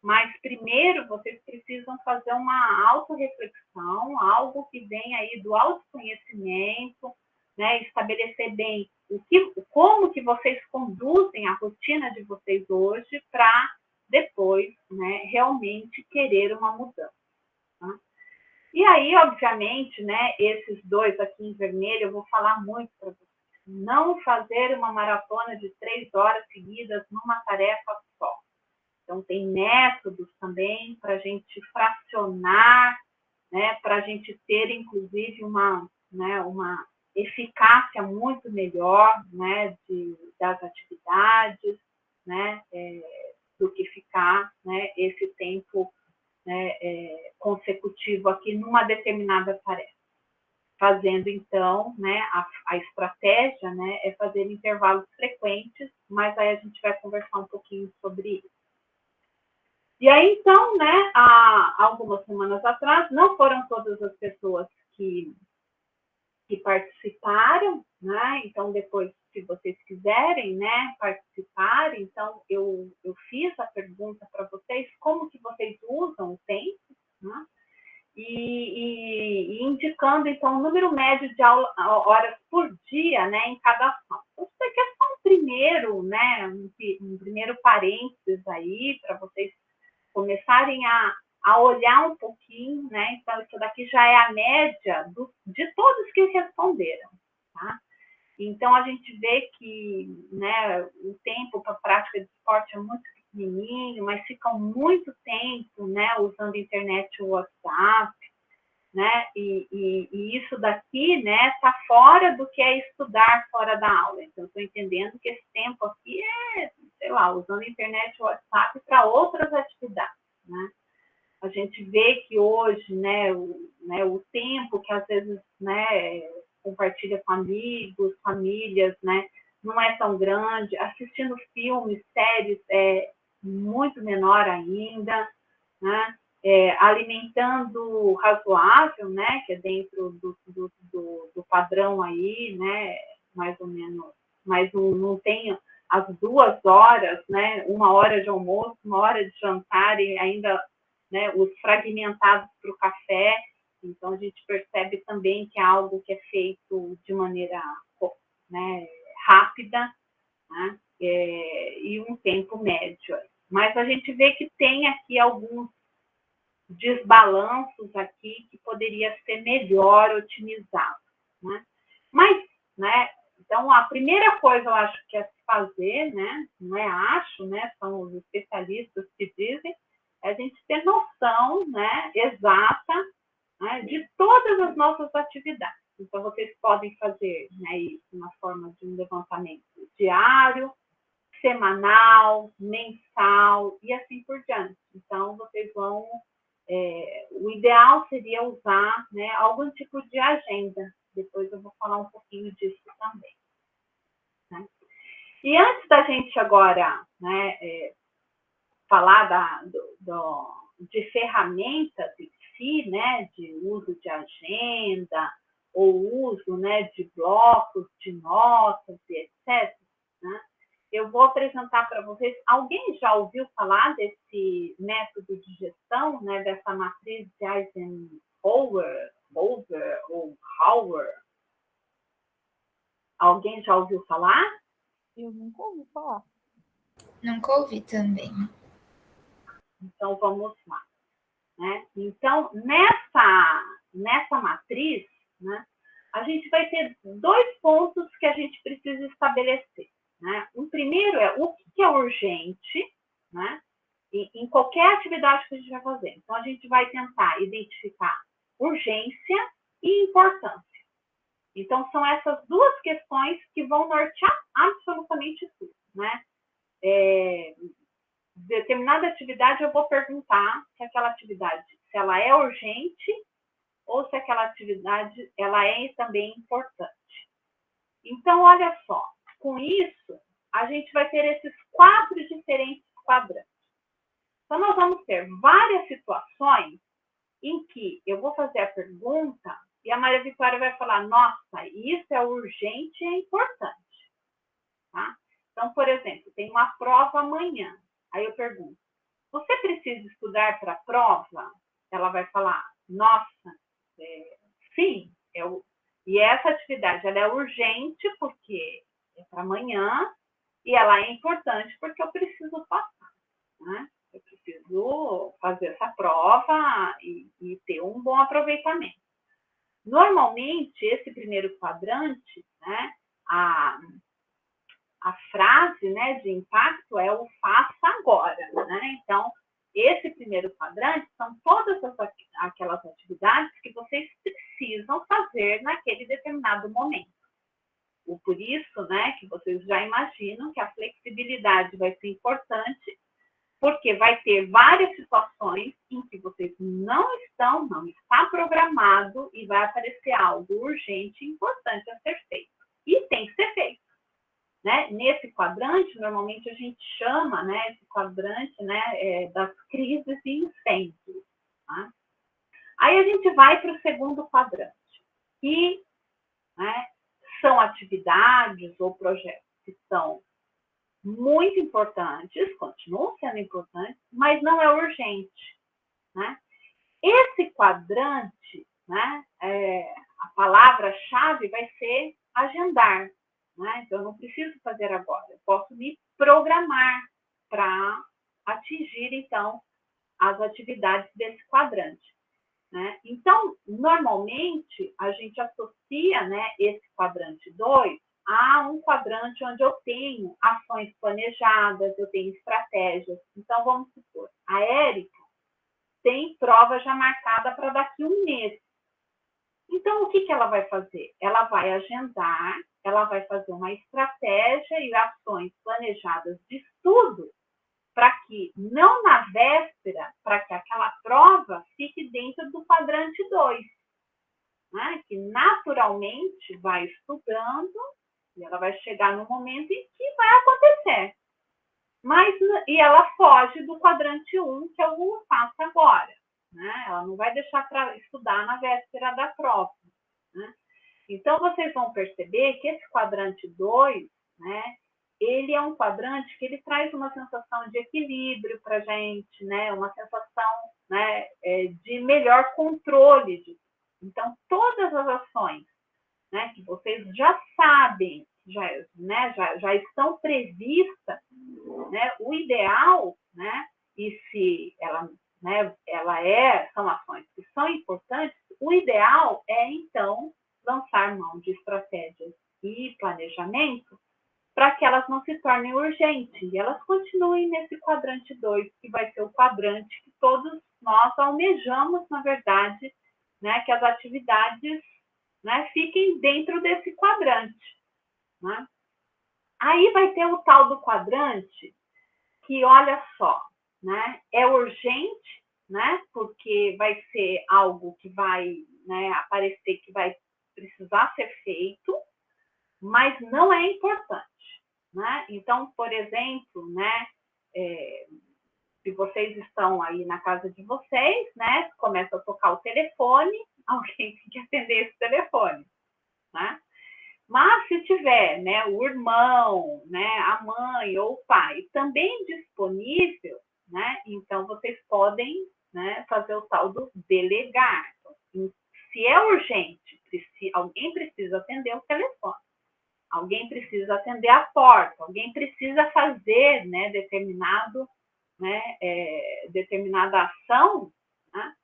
mas primeiro vocês precisam fazer uma autorreflexão, algo que vem aí do autoconhecimento, né? Estabelecer bem como que vocês conduzem a rotina de vocês hoje para depois, né, realmente querer uma mudança. Tá? E aí, obviamente, né, esses dois aqui em vermelho, eu vou falar muito para vocês. Não fazer uma maratona de 3 horas seguidas numa tarefa só. Então, tem métodos também para a gente fracionar, né, para a gente ter, inclusive, uma eficácia muito melhor, né, das atividades, né, do que ficar, né, esse tempo, né, consecutivo aqui numa determinada tarefa. Fazendo, então, né, a estratégia, né, é fazer intervalos frequentes, mas aí a gente vai conversar um pouquinho sobre isso. E aí, então, né, há algumas semanas atrás, não foram todas as pessoas que participaram, né? Então, depois, se vocês quiserem, né, participar, então, eu fiz a pergunta para vocês, como que vocês usam o tempo, né? E indicando, então, o número médio de horas por dia, né, em cada ação. Então, isso aqui é só um primeiro, né, um primeiro parênteses aí, para vocês começarem a olhar um pouquinho, né? Então, isso daqui já é a média de todos que responderam, tá? Então, a gente vê que, né, o tempo para a prática de esporte é muito pequenininho, mas ficam muito tempo, né, usando internet ou WhatsApp, né? E isso daqui, né, está fora do que é estudar fora da aula. Então, estou entendendo que esse tempo aqui é, sei lá, usando internet ou WhatsApp para outras atividades, né? A gente vê que hoje, né, o tempo que às vezes, né, compartilha com amigos, famílias, né, não é tão grande. Assistindo filmes, séries é muito menor ainda, né? Alimentando razoável, né, que é dentro do padrão aí, né, mais ou menos, mas não tem as 2 horas, né, 1 hora de almoço, 1 hora de jantar e ainda, né, os fragmentados para o café. Então, a gente percebe também que é algo que é feito de maneira, né, rápida, né, e um tempo médio. Mas a gente vê que tem aqui alguns desbalanços aqui que poderia ser melhor otimizado, né? Mas, né, então, a primeira coisa eu acho que é se fazer, né, não é acho, né, são os especialistas que dizem, é a gente ter noção, né, exata, né, de todas as nossas atividades. Então, vocês podem fazer, né, isso na forma de um levantamento diário, semanal, mensal e assim por diante. Então, vocês vão... o ideal seria usar, né, algum tipo de agenda. Depois eu vou falar um pouquinho disso também, né? E antes da gente agora, né, falar de ferramentas em si, né, de uso de agenda, ou uso, né, de blocos, de notas e etc., né, eu vou apresentar para vocês. Alguém já ouviu falar desse método de gestão, né, dessa matriz de Eisenhower, ou Hauer? Alguém já ouviu falar? Eu nunca ouvi falar. Nunca ouvi também. Então, vamos lá. Né? Então, nessa matriz, né, a gente vai ter 2 pontos que a gente precisa estabelecer. Né? O primeiro é o que é urgente, né, em qualquer atividade que a gente vai fazer. Então, a gente vai tentar identificar urgência e importância. Então, são essas 2 questões que vão nortear absolutamente tudo. Né? Determinada atividade, eu vou perguntar se aquela atividade, se ela é urgente ou se aquela atividade ela é também importante. Então, olha só, com isso, a gente vai ter esses 4 diferentes quadrantes. Então, nós vamos ter várias situações em que eu vou fazer a pergunta e a Maria Vitória vai falar, nossa, isso é urgente e é importante. Tá? Então, por exemplo, tem uma prova amanhã. Aí eu pergunto, você precisa estudar para a prova? Ela vai falar, nossa, sim. E essa atividade ela é urgente porque é para amanhã e ela é importante porque eu preciso passar. Né? Eu preciso fazer essa prova e ter um bom aproveitamento. Normalmente, esse primeiro quadrante, né, a frase, né, de impacto é o faça agora. Né? Então, esse primeiro quadrante são todas aquelas atividades que vocês precisam fazer naquele determinado momento. Por isso, né, que vocês já imaginam que a flexibilidade vai ser importante, porque vai ter várias situações em que vocês não está programado e vai aparecer algo urgente e importante a ser feito. E tem que ser feito. Né? Nesse quadrante, normalmente a gente chama, né, esse quadrante, né, das crises e incêndios. Tá? Aí a gente vai para o segundo quadrante, que, né, são atividades ou projetos que são muito importantes, continuam sendo importantes, mas não é urgente. Né? Esse quadrante, né, a palavra-chave vai ser agendar. Né? Então, eu não preciso fazer agora, eu posso me programar para atingir, então, as atividades desse quadrante. Né? Então, normalmente, a gente associa, né, esse quadrante 2 a um quadrante onde eu tenho ações planejadas, eu tenho estratégias. Então, vamos supor, a Érica tem prova já marcada para daqui a um mês. Então, o que ela vai fazer? Ela vai agendar, ela vai fazer uma estratégia e ações planejadas de estudo para que, não na véspera, para que aquela prova fique dentro do quadrante 2. Né? Que naturalmente vai estudando e ela vai chegar no momento em que vai acontecer. E ela foge do quadrante 1, que é o faço agora. Né? Ela não vai deixar para estudar na véspera da prova. Né? Então, vocês vão perceber que esse quadrante 2, né, ele é um quadrante que ele traz uma sensação de equilíbrio para a gente, né, uma sensação, né, de melhor controle. Então, todas as ações, né, que vocês já sabem, já estão previstas, né, o ideal, né, e se ela, né, são ações que são importantes, o ideal é, então, lançar mão de estratégias e planejamento para que elas não se tornem urgentes e elas continuem nesse quadrante 2, que vai ser o quadrante que todos nós almejamos, na verdade, né, que as atividades, né, fiquem dentro desse quadrante. Né? Aí vai ter o tal do quadrante que, olha só, né, é urgente, né, porque vai ser algo que vai, né, aparecer, que vai precisar ser feito, mas não é importante. né? Então, por exemplo, né, se vocês estão aí na casa de vocês, né, começa a tocar o telefone, alguém tem que atender esse telefone, né? Mas se tiver, né, o irmão, né, a mãe ou o pai também disponível, né, então vocês podem, né, fazer o tal do delegar. Então, se é urgente, alguém precisa atender o telefone, alguém precisa atender a porta, alguém precisa fazer, né, determinada ação, né,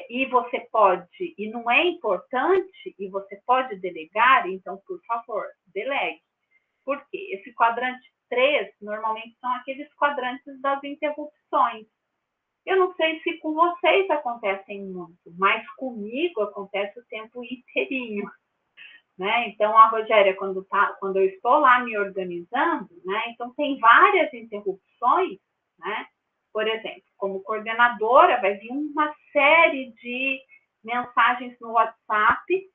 e você pode, e não é importante, e você pode delegar, então, por favor, delegue. Por quê? Esse quadrante 3, normalmente, são aqueles quadrantes das interrupções. Eu não sei se com vocês acontecem muito, mas comigo acontece o tempo inteirinho. Né? Então, a Rogéria, quando eu estou lá me organizando, né? Então, tem várias interrupções, né? Por exemplo, como coordenadora, vai vir uma série de mensagens no WhatsApp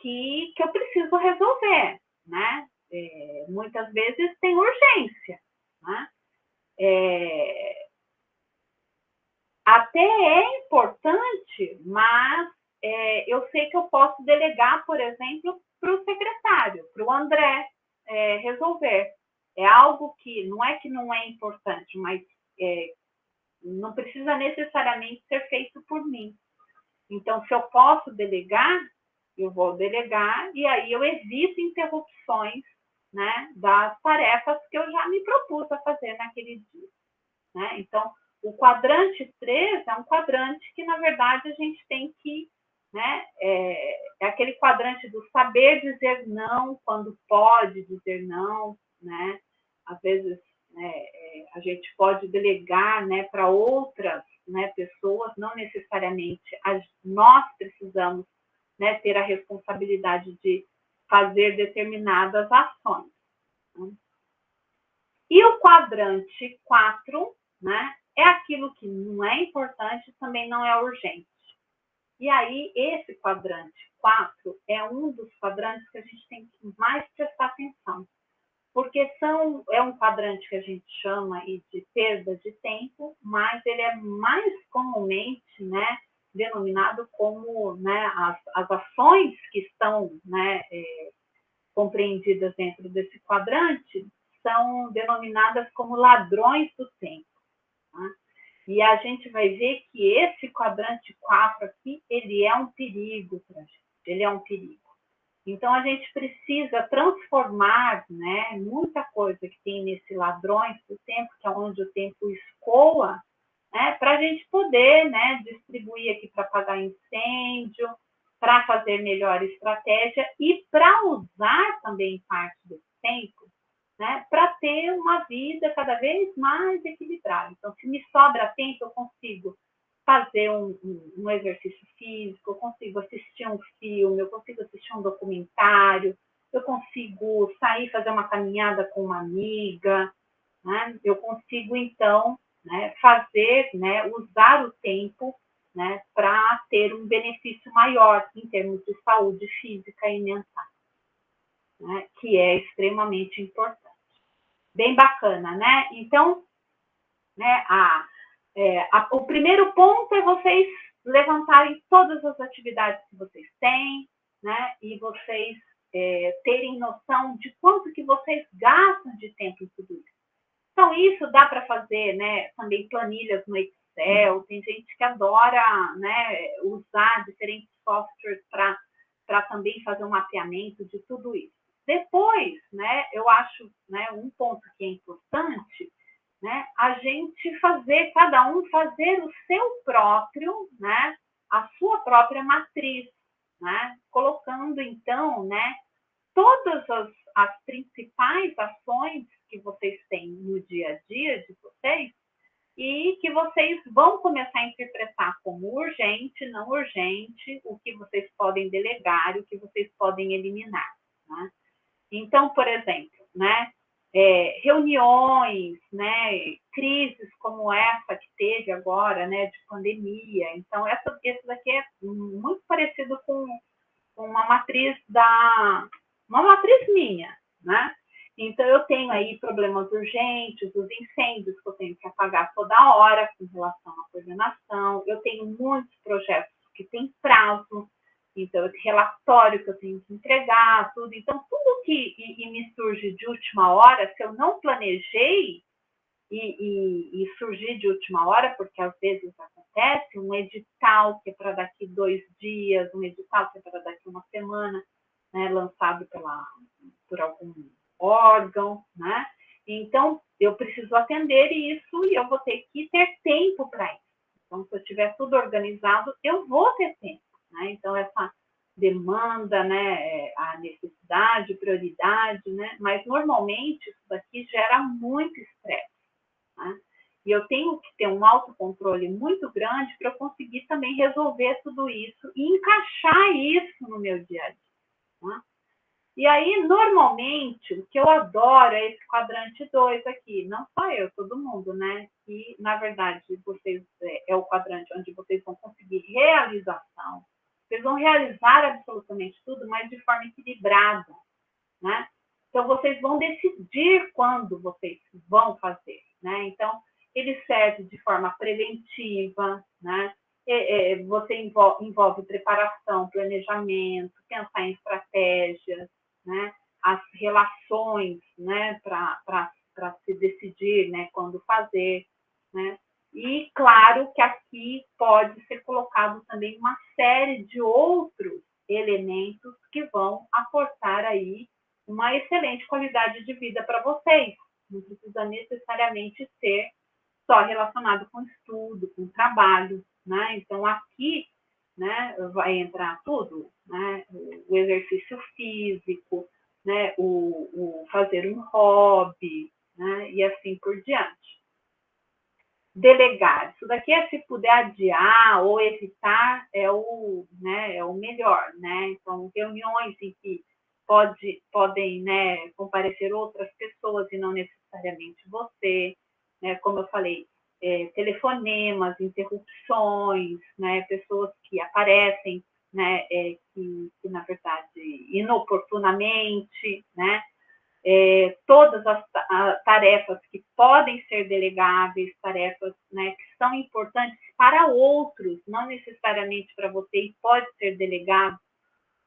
que eu preciso resolver, né? Muitas vezes tem urgência, né? Até é importante, mas eu sei que eu posso delegar, por exemplo, para o secretário, para o André resolver. É algo que não é importante, mas não precisa necessariamente ser feito por mim. Então, se eu posso delegar, eu vou delegar e aí eu evito interrupções, né, das tarefas que eu já me propus a fazer naquele dia. Né? Então, o quadrante 3 é um quadrante que, na verdade, a gente tem que, né, é aquele quadrante do saber dizer não quando pode dizer não, né? Às vezes, a gente pode delegar, né, para outras, né, pessoas, não necessariamente nós precisamos, né, ter a responsabilidade de fazer determinadas ações. Né? E o quadrante 4, né, é aquilo que não é importante, também não é urgente. E aí, esse quadrante 4 é um dos quadrantes que a gente tem que mais prestar atenção, porque é um quadrante que a gente chama aí de perda de tempo, mas ele é mais comumente, né, denominado como, né, as ações que estão, né, compreendidas dentro desse quadrante são denominadas como ladrões do tempo. Tá? E a gente vai ver que esse quadrante 4 aqui, ele é um perigo para a gente, ele é um perigo. Então, a gente precisa transformar, né, muita coisa que tem nesse ladrões do tempo, que é onde o tempo escoa, né, para a gente poder, né, distribuir aqui para apagar incêndio, para fazer melhor estratégia e para usar também parte desse tempo, né, para ter uma vida cada vez mais equilibrada. Então, se me sobra tempo, eu consigo fazer um exercício físico, eu consigo assistir um filme, eu consigo assistir um documentário, eu consigo sair fazer uma caminhada com uma amiga, né? Eu consigo, então, né, fazer, né, usar o tempo, né, para ter um benefício maior em termos de saúde física e mental, né, que é extremamente importante. Bem bacana, né? Então, né, o primeiro ponto é vocês levantarem todas as atividades que vocês têm, né? E vocês terem noção de quanto que vocês gastam de tempo em tudo isso. Então, isso dá para fazer, né, também planilhas no Excel, tem gente que adora, né, usar diferentes softwares para também fazer um mapeamento de tudo isso. Depois, né, eu acho, né, um ponto que é importante, né, a gente cada um fazer o seu próprio, né, a sua própria matriz, né, colocando, então, né, todas as principais ações que vocês têm no dia a dia de vocês e que vocês vão começar a interpretar como urgente, não urgente, o que vocês podem delegar, o que vocês podem eliminar. Né? Então, por exemplo, né, reuniões, né, crises como essa que teve agora, né, de pandemia. Então, esse daqui é muito parecido com uma matriz minha, né? Então, eu tenho aí problemas urgentes, os incêndios que eu tenho que apagar toda hora com relação à coordenação. Eu tenho muitos projetos que têm prazo, então, esse relatório que eu tenho que entregar, tudo. Então, tudo que me surge de última hora, se eu não planejei e surgir de última hora, porque às vezes acontece, um edital que é para daqui 2 dias, um edital que é para daqui 1 semana, né, lançado por algum órgão, né? Então, eu preciso atender isso e eu vou ter que ter tempo para isso. Então, se eu tiver tudo organizado, eu vou ter tempo, né? Então, essa demanda, né, a necessidade, prioridade, né? Mas, normalmente, isso daqui gera muito estresse, né? E eu tenho que ter um autocontrole muito grande para eu conseguir também resolver tudo isso e encaixar isso no meu dia a dia, né? E aí, normalmente, o que eu adoro é esse quadrante 2 aqui. Não só eu, todo mundo, né? E, na verdade, vocês é o quadrante onde vocês vão conseguir realização. Vocês vão realizar absolutamente tudo, mas de forma equilibrada, né? Então, vocês vão decidir quando vocês vão fazer, né? Então, ele serve de forma preventiva, né? Você envolve preparação, planejamento, pensar em estratégias, né? As relações, né? Para se decidir, né? Quando fazer, né? E, claro, que aqui pode ser colocado também uma série de outros elementos que vão aportar aí uma excelente qualidade de vida para vocês. Não precisa necessariamente ser só relacionado com estudo, com trabalho, né? Então, aqui, né, vai entrar tudo, né? O exercício físico, né? O fazer um hobby, né? E assim por diante. Delegar. Isso daqui é se puder adiar ou evitar é o melhor, né? Então, reuniões em que podem, né, comparecer outras pessoas e não necessariamente você, né? Como eu falei, telefonemas, interrupções, né? Pessoas que aparecem, né? Que na verdade, inoportunamente, né? Todas as tarefas que podem ser delegáveis, tarefas, né, que são importantes para outros, não necessariamente para você, e pode ser delegado,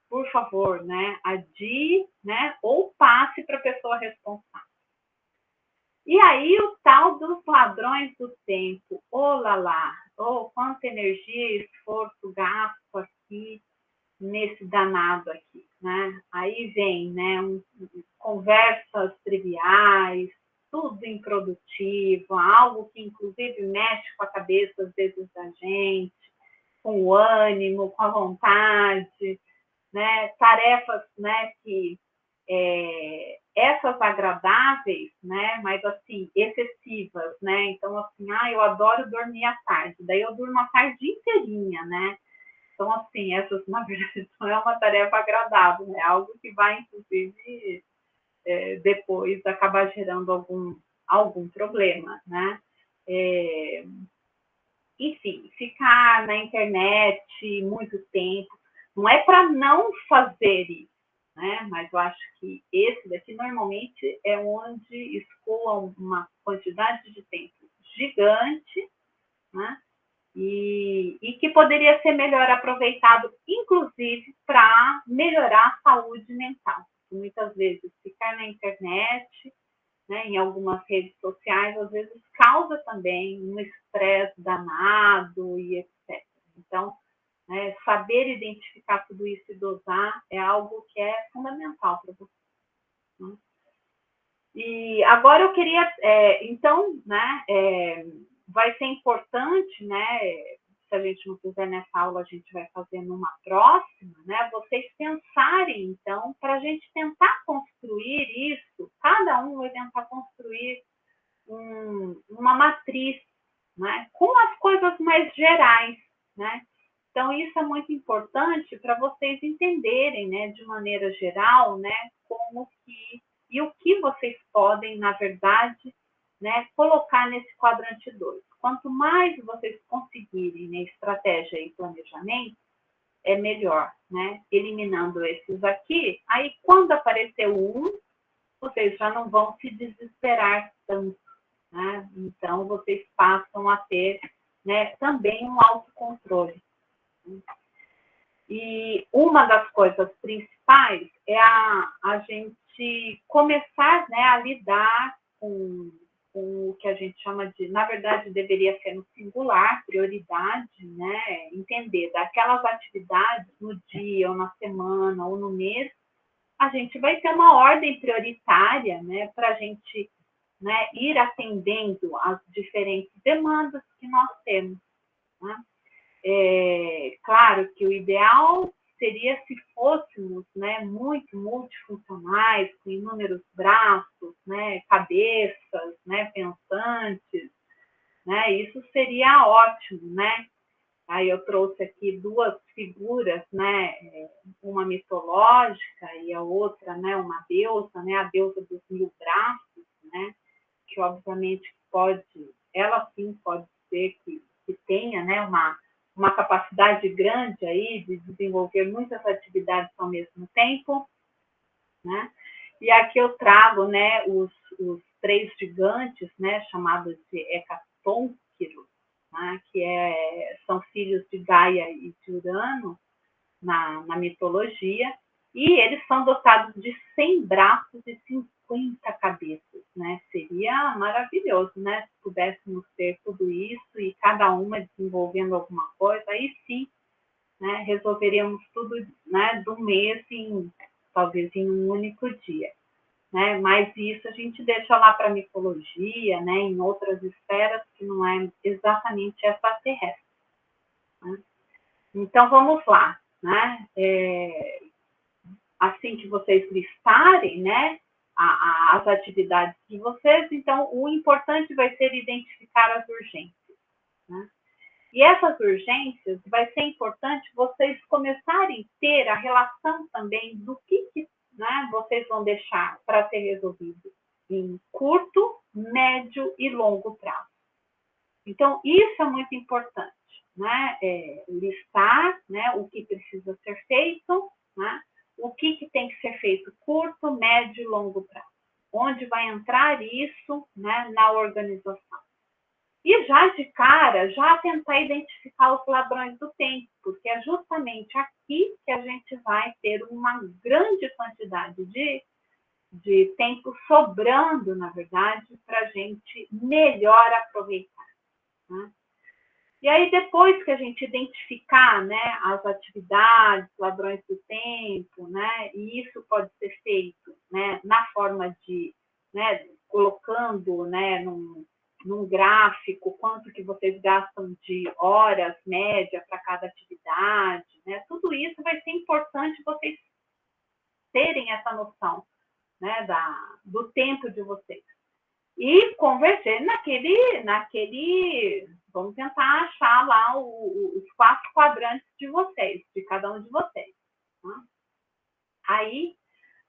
por favor, né, adie, né, ou passe para a pessoa responsável. E aí o tal dos ladrões do tempo, lá, quanta energia e esforço gasto aqui nesse danado aqui, né? Aí vem, né, conversas triviais, tudo improdutivo, algo que inclusive mexe com a cabeça às vezes da gente, com o ânimo, com a vontade, né? Tarefas, né, que essas agradáveis, né, mas assim, excessivas, né? Então, assim, eu adoro dormir à tarde, daí eu durmo a tarde inteirinha, né? Então, assim, essas, na verdade, não é uma tarefa agradável, né? Algo que vai, inclusive, depois acabar gerando algum problema, né? Enfim, ficar na internet muito tempo, não é para não fazer isso, né? Mas eu acho que esse daqui, normalmente, é onde escoa uma quantidade de tempo gigante, né? E que poderia ser melhor aproveitado, inclusive, para melhorar a saúde mental. Muitas vezes, ficar na internet, né, em algumas redes sociais, às vezes causa também um estresse danado e etc. Então, né, saber identificar tudo isso e dosar é algo que é fundamental para você, né? E agora eu queria, então, né, vai ser importante, né, se a gente não fizer nessa aula, a gente vai fazer numa próxima, né, vocês pensarem, então, para a gente tentar construir isso, cada um vai tentar construir uma matriz, né, com as coisas mais gerais, né. Então, isso é muito importante para vocês entenderem, né, de maneira geral, né, como que e o que vocês podem, na verdade, né, colocar nesse quadrante 2. Quanto mais vocês conseguirem, né, estratégia e planejamento, é melhor, né? Eliminando esses aqui, aí quando aparecer o 1, vocês vocês já não vão se desesperar tanto, né? Então, vocês passam a ter, né, também um autocontrole. E uma das coisas principais é a gente começar, né, a lidar com o que a gente chama de, na verdade, deveria ser no singular, prioridade, né? Entender daquelas atividades no dia, ou na semana, ou no mês, a gente vai ter uma ordem prioritária, né, para a gente, né, ir atendendo às diferentes demandas que nós temos, né? Claro que o ideal seria se fôssemos, né, muito multifuncionais, com inúmeros braços, né, cabeças, né, pensantes, né, isso seria ótimo, né? Aí eu trouxe aqui duas figuras, né, uma mitológica e a outra, né, uma deusa, né, a deusa dos 1000 braços, né, que obviamente pode, ela sim pode ser que tenha, né, uma capacidade grande aí de desenvolver muitas atividades ao mesmo tempo, né? E aqui eu trago, né, os 3 gigantes, né, chamados de hecatônquiros, né, que são filhos de Gaia e de Urano na mitologia, e eles são dotados de 100 braços e 50 cabeças, né? Seria maravilhoso, né? Se pudéssemos ter tudo isso e cada uma desenvolvendo alguma coisa, aí sim, né? Resolveríamos tudo, né, do mês talvez em um único dia, né? Mas isso a gente deixa lá para a mitologia, né? Em outras esferas que não é exatamente extraterrestre, né? Então vamos lá, né? Assim que vocês listarem, né, as atividades de vocês, então o importante vai ser identificar as urgências, né? E essas urgências vai ser importante vocês começarem a ter a relação também do que, né, vocês vão deixar para ser resolvido em curto, médio e longo prazo. Então, isso é muito importante, né? Listar, né, o que precisa ser feito, né? O que tem que ser feito curto, médio e longo prazo. Onde vai entrar isso, né, na organização. E já de cara, já tentar identificar os ladrões do tempo, porque é justamente aqui que a gente vai ter uma grande quantidade de tempo sobrando, na verdade, para a gente melhor aproveitar, né? E aí, depois que a gente identificar, né, as atividades, ladrões do tempo, né, e isso pode ser feito, né, na forma de, né, colocando, né, num gráfico quanto que vocês gastam de horas média para cada atividade, né, tudo isso vai ser importante vocês terem essa noção, né, do tempo de vocês. E converter naquele, vamos tentar achar lá os 4 quadrantes de vocês, de cada um de vocês, tá? Aí,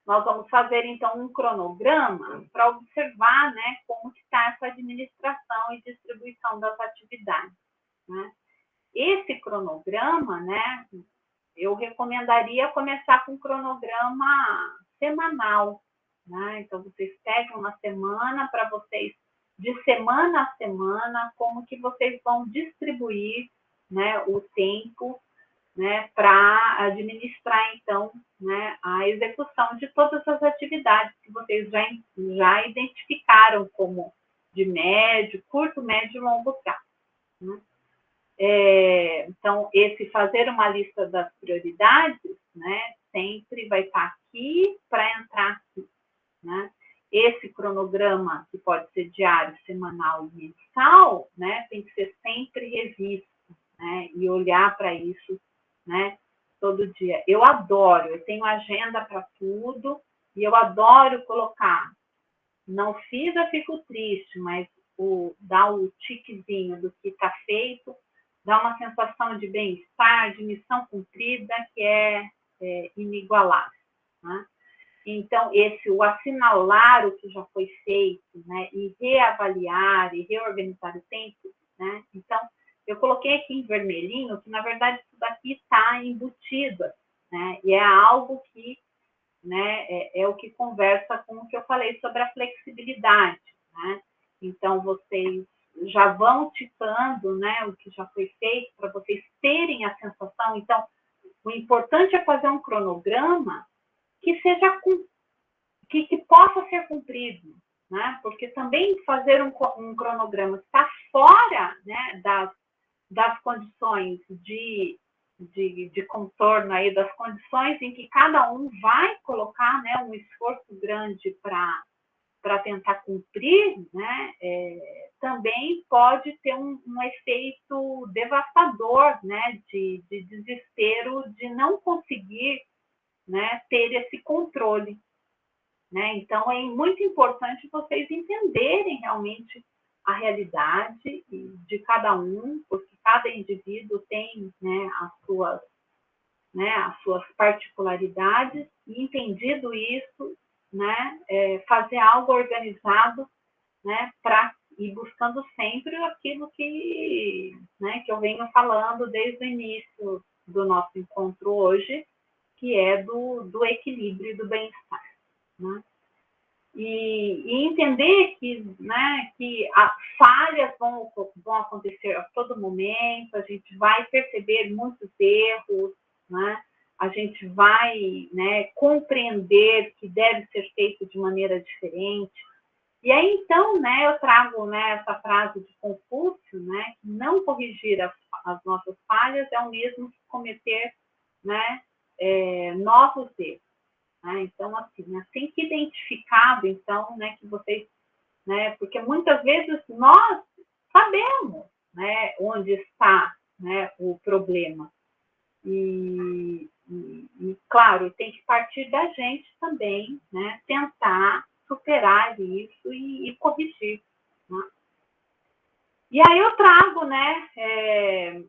nós vamos fazer, então, um cronograma para observar, né, como que está essa administração e distribuição das atividades, né? Esse cronograma, né, eu recomendaria começar com um cronograma semanal, né? Então, vocês pegam uma semana para vocês, de semana a semana, como que vocês vão distribuir, né, o tempo, né, para administrar, então, né, a execução de todas as atividades que vocês já identificaram como de médio, curto, médio e longo prazo, né? Então, esse fazer uma lista das prioridades, né, sempre vai estar aqui para entrar aqui, né? Esse cronograma, que pode ser diário, semanal e mensal, né, tem que ser sempre revisto, né, e olhar para isso, né, todo dia. Eu tenho agenda para tudo e eu adoro colocar. Não fiz, eu fico triste, mas dar o tiquezinho do que está feito, dá uma sensação de bem-estar, de missão cumprida, que é inigualável, né? Então, o assinalar o que já foi feito, né, e reavaliar e reorganizar o tempo, né? Então, eu coloquei aqui em vermelhinho que, na verdade, isso daqui está embutido, né? E é algo que, né, é o que conversa com o que eu falei sobre a flexibilidade, né? Então, vocês já vão ticando, né, o que já foi feito, para vocês terem a sensação. Então, o importante é fazer um cronograma que seja que possa ser cumprido, né? Porque também fazer um cronograma que está fora, né, das condições de contorno aí, das condições em que cada um vai colocar, né, um esforço grande para tentar cumprir, né, também pode ter um efeito devastador, né, de desespero, de não conseguir, né, ter esse controle, né? Então, é muito importante vocês entenderem realmente a realidade de cada um, porque cada indivíduo tem, né, as suas particularidades, e entendido isso, né, fazer algo organizado, né, para ir buscando sempre aquilo que, né, que eu venho falando desde o início do nosso encontro hoje, que é do equilíbrio e do bem-estar, né? E entender que, né, que as falhas vão acontecer a todo momento, a gente vai perceber muitos erros, né? A gente vai, né, compreender que deve ser feito de maneira diferente. E aí, então, né, eu trago, né, essa frase de Confúcio, né, que não corrigir as nossas falhas é o mesmo que cometer, né, novos erros. Então, assim que identificado, então, né, que vocês, né, porque muitas vezes nós sabemos, né, onde está, né, o problema. E, claro, tem que partir da gente também, né, tentar superar isso e corrigir, né? E aí eu trago, né,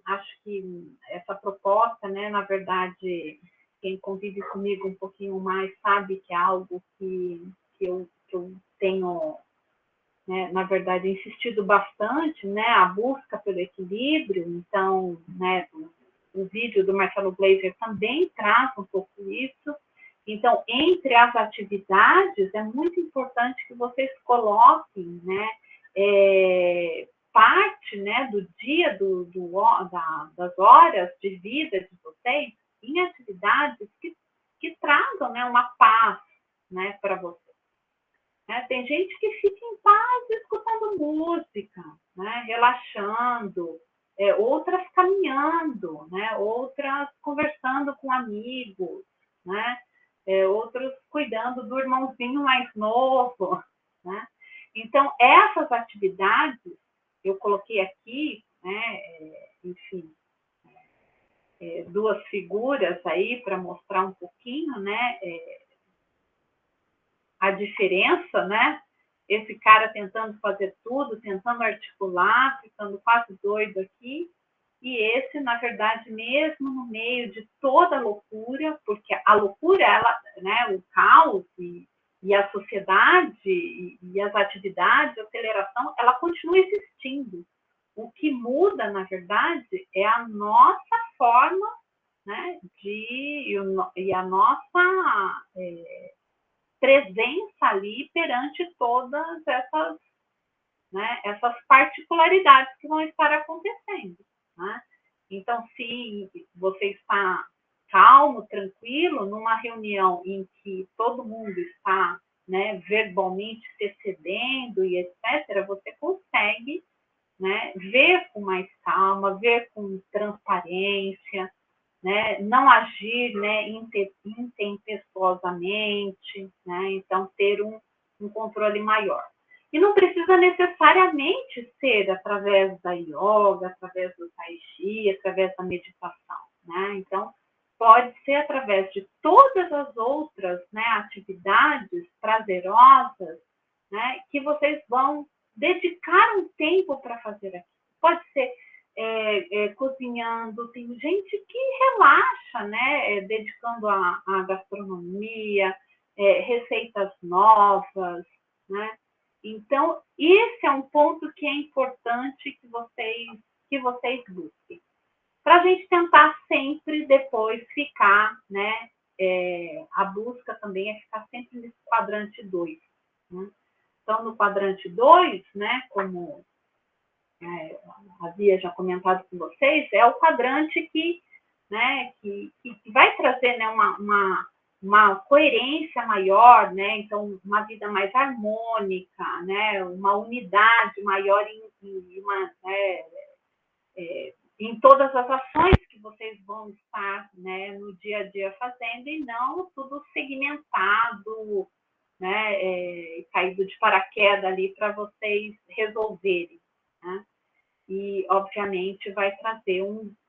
acho que essa proposta, né, na verdade, quem convive comigo um pouquinho mais sabe que é algo que eu tenho, né, na verdade, insistido bastante, né, a busca pelo equilíbrio. Então, né, o vídeo do Marcelo Gleiser também traz um pouco isso. Então, entre as atividades, é muito importante que vocês coloquem, né, parte, né, do dia, das horas de vida de vocês em atividades que tragam, né, uma paz, né, para vocês. Né? Tem gente que fica em paz escutando música, né, relaxando, outras caminhando, né, outras conversando com amigos, né, outros cuidando do irmãozinho mais novo, né? Então, essas atividades eu coloquei aqui, né, enfim, duas figuras aí para mostrar um pouquinho, né, a diferença, né? Esse cara tentando fazer tudo, tentando articular, ficando quase doido aqui, e esse, na verdade, mesmo no meio de toda a loucura, porque a loucura, ela, né, o caos e a sociedade e as atividades, a aceleração, ela continua existindo. O que muda, na verdade, é a nossa forma, né, e a nossa presença ali perante todas essas, né, essas particularidades que vão estar acontecendo, né? Então, se você está calmo, tranquilo, numa reunião em que todo mundo está, né, verbalmente se excedendo e etc., você consegue, né, ver com mais calma, ver com transparência, né, não agir, né, intempestuosamente, né, então ter um controle maior. E não precisa necessariamente ser através da yoga, através do tai chi, através da meditação, né? Então, pode ser através de todas as outras, né, atividades prazerosas, né, que vocês vão dedicar um tempo para fazer aqui. Pode ser cozinhando, tem gente que relaxa, né, dedicando a gastronomia, receitas novas, né? Então, esse é um ponto que é importante que vocês busquem. Para a gente tentar sempre depois ficar, né, a busca também é ficar sempre nesse quadrante 2. Né? Então, no quadrante 2, né, como havia já comentado com vocês, é o quadrante que vai trazer, né, uma coerência maior, né? Então, uma vida mais harmônica, né? Uma unidade maior em todas as ações que vocês vão estar, né, no dia a dia fazendo, e não tudo segmentado, né, caído de paraquedas ali para vocês resolverem. Né? E, obviamente, vai trazer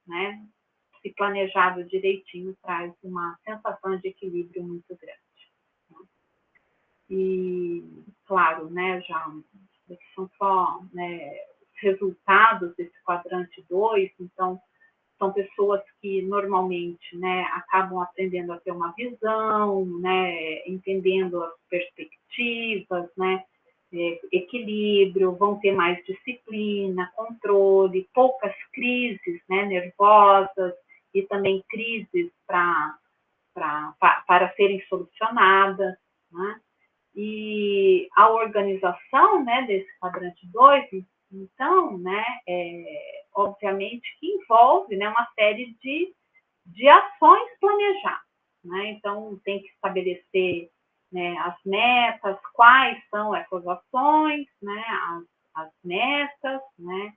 né, se planejado direitinho, traz uma sensação de equilíbrio muito grande. Né? E, claro, né, já são só, né, resultados desse quadrante 2, então, são pessoas que normalmente, né, acabam aprendendo a ter uma visão, né, entendendo as perspectivas, né, equilíbrio, vão ter mais disciplina, controle, poucas crises, né, nervosas, e também crises para serem solucionadas, né? E a organização, né, desse quadrante 2, então, né, obviamente que envolve, né, uma série de ações planejadas. Né? Então, tem que estabelecer, né, as metas, quais são essas ações, né, as metas, né,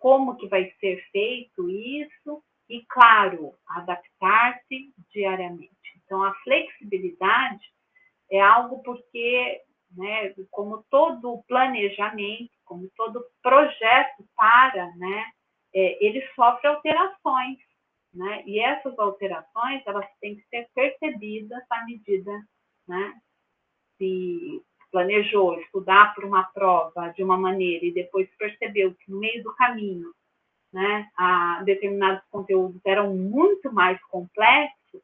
como que vai ser feito isso, e, claro, adaptar-se diariamente. Então, a flexibilidade é algo porque, né, como todo planejamento, como todo projeto né, ele sofre alterações, né, e essas alterações, elas têm que ser percebidas à medida, né, se planejou estudar para uma prova de uma maneira e depois percebeu que no meio do caminho, né, determinados conteúdos eram muito mais complexos,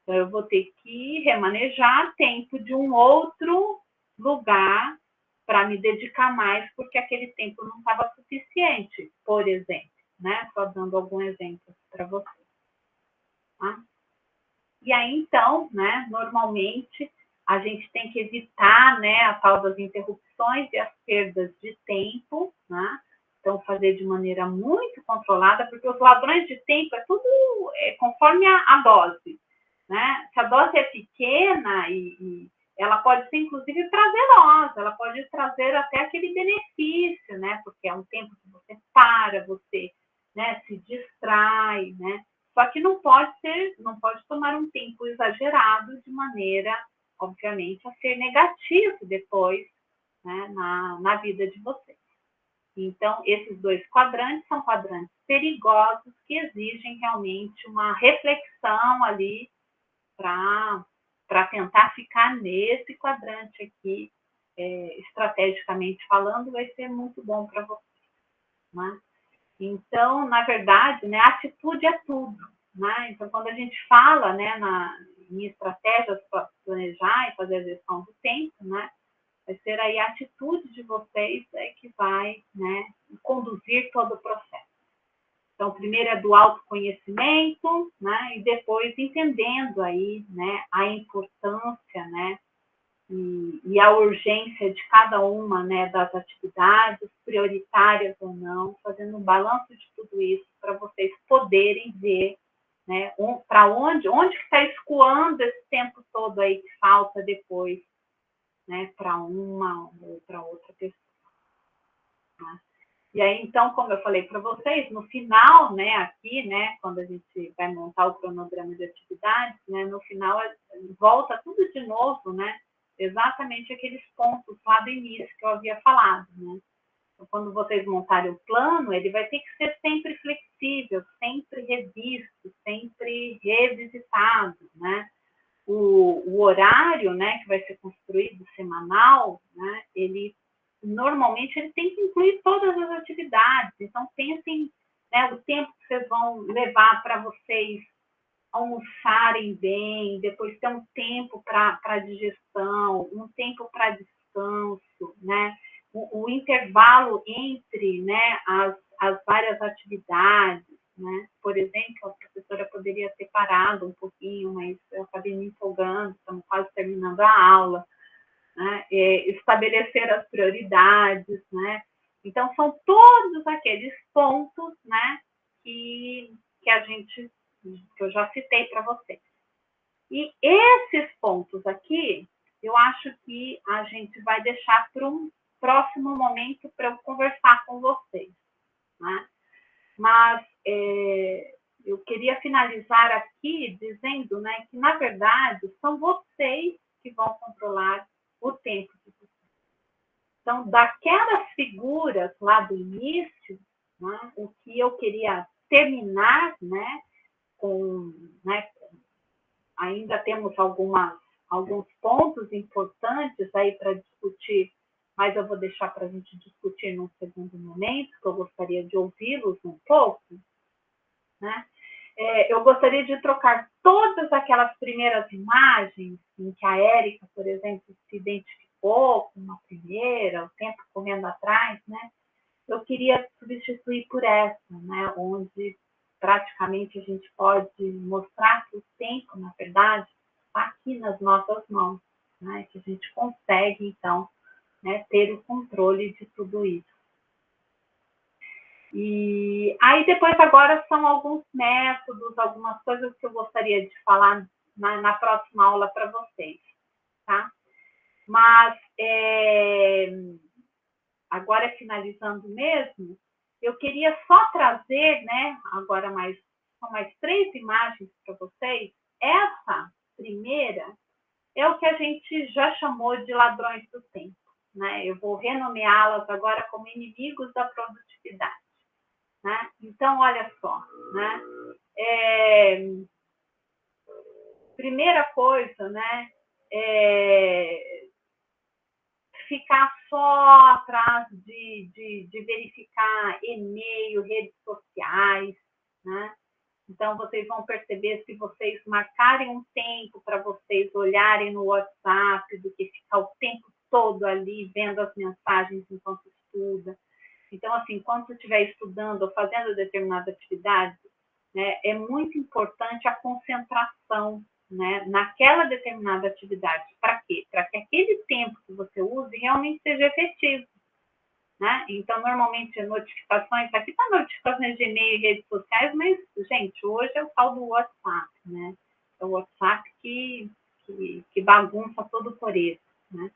então eu vou ter que remanejar tempo de um outro lugar para me dedicar mais, porque aquele tempo não estava suficiente, por exemplo, né? Só dando algum exemplo para vocês. Tá? E aí, então, né, normalmente, a gente tem que evitar, né, a tal das interrupções e as perdas de tempo, né? Então, fazer de maneira muito controlada, porque os ladrões de tempo é tudo conforme a dose. Né? Se a dose é pequena e ela pode ser, inclusive, prazerosa, ela pode trazer até aquele benefício, né? Porque é um tempo que você para, você, né, se distrai, né? Só que não pode tomar um tempo exagerado de maneira, obviamente, a ser negativo depois, né, na vida de vocês. Então, esses 2 quadrantes são quadrantes perigosos que exigem realmente uma reflexão ali para tentar ficar nesse quadrante aqui, estrategicamente falando, vai ser muito bom para vocês. Né? Então, na verdade, né, atitude é tudo. Né? Então, quando a gente fala, né, em estratégias para planejar e fazer a gestão do tempo, né, vai ser aí a atitude de vocês que vai, né, conduzir todo o processo. Então, primeiro é do autoconhecimento, né, e depois entendendo aí, né, a importância, né, e a urgência de cada uma, né, das atividades, prioritárias ou não, fazendo um balanço de tudo isso para vocês poderem ver, né, para onde está escoando esse tempo todo aí que falta depois, né, para uma ou para outra pessoa. Né? E aí, então, como eu falei para vocês, no final, né, aqui, né, quando a gente vai montar o cronograma de atividades, né, no final volta tudo de novo, né, exatamente aqueles pontos lá do início que eu havia falado, né. Então, quando vocês montarem o plano, ele vai ter que ser sempre flexível, sempre revisto, sempre revisitado, né. O horário, né, que vai ser construído semanal, né, normalmente ele tem que incluir todas as atividades. Então, pensem, né, o tempo que vocês vão levar para vocês almoçarem bem, depois ter um tempo para digestão, um tempo para descanso, né? O intervalo entre, né, as várias atividades, né? Por exemplo, a professora professora poderia ter parado um pouquinho, mas eu acabei me empolgando, estamos quase terminando a aula, né? Estabelecer as prioridades, né? Então, são todos aqueles pontos, né, que eu já citei para vocês. E esses pontos aqui, eu acho que a gente vai deixar para um próximo momento para eu conversar com vocês, né? Mas eu queria finalizar aqui dizendo, né, que, na verdade, são vocês que vão controlar o tempo de vocês. Então, daquelas figuras lá do início, né, o que eu queria terminar, né, ainda temos alguns pontos importantes aí para discutir, mas eu vou deixar para a gente discutir num segundo momento, que eu gostaria de ouvi-los um pouco, né? Eu gostaria de trocar todas aquelas primeiras imagens em que a Érica, por exemplo, se identificou com uma primeira, o tempo correndo atrás, né? Eu queria substituir por essa, né? Onde praticamente a gente pode mostrar que o tempo, na verdade, está aqui nas nossas mãos, né? Que a gente consegue, então, né, ter o controle de tudo isso. E aí depois agora são alguns métodos, algumas coisas que eu gostaria de falar na próxima aula para vocês, tá? Mas agora finalizando mesmo, eu queria só trazer, né, agora são mais 3 imagens para vocês. Essa primeira é o que a gente já chamou de ladrões do tempo, né? Eu vou renomeá-las agora como inimigos da produtividade. Né? Então, olha só, né? Primeira coisa, né? Ficar só atrás de verificar e-mail, redes sociais, né? Então, vocês vão perceber, se vocês marcarem um tempo para vocês olharem no WhatsApp, do que ficar o tempo todo ali vendo as mensagens enquanto estuda. Então, assim, enquanto você estiver estudando ou fazendo determinada atividade, né, é muito importante a concentração, né, naquela determinada atividade. Para quê? Para que aquele tempo que você use realmente seja efetivo. Né? Então, normalmente, notificações, aqui está notificações de e-mail e redes sociais, mas, gente, hoje é o tal do WhatsApp, né? É o WhatsApp que bagunça todo por isso, né?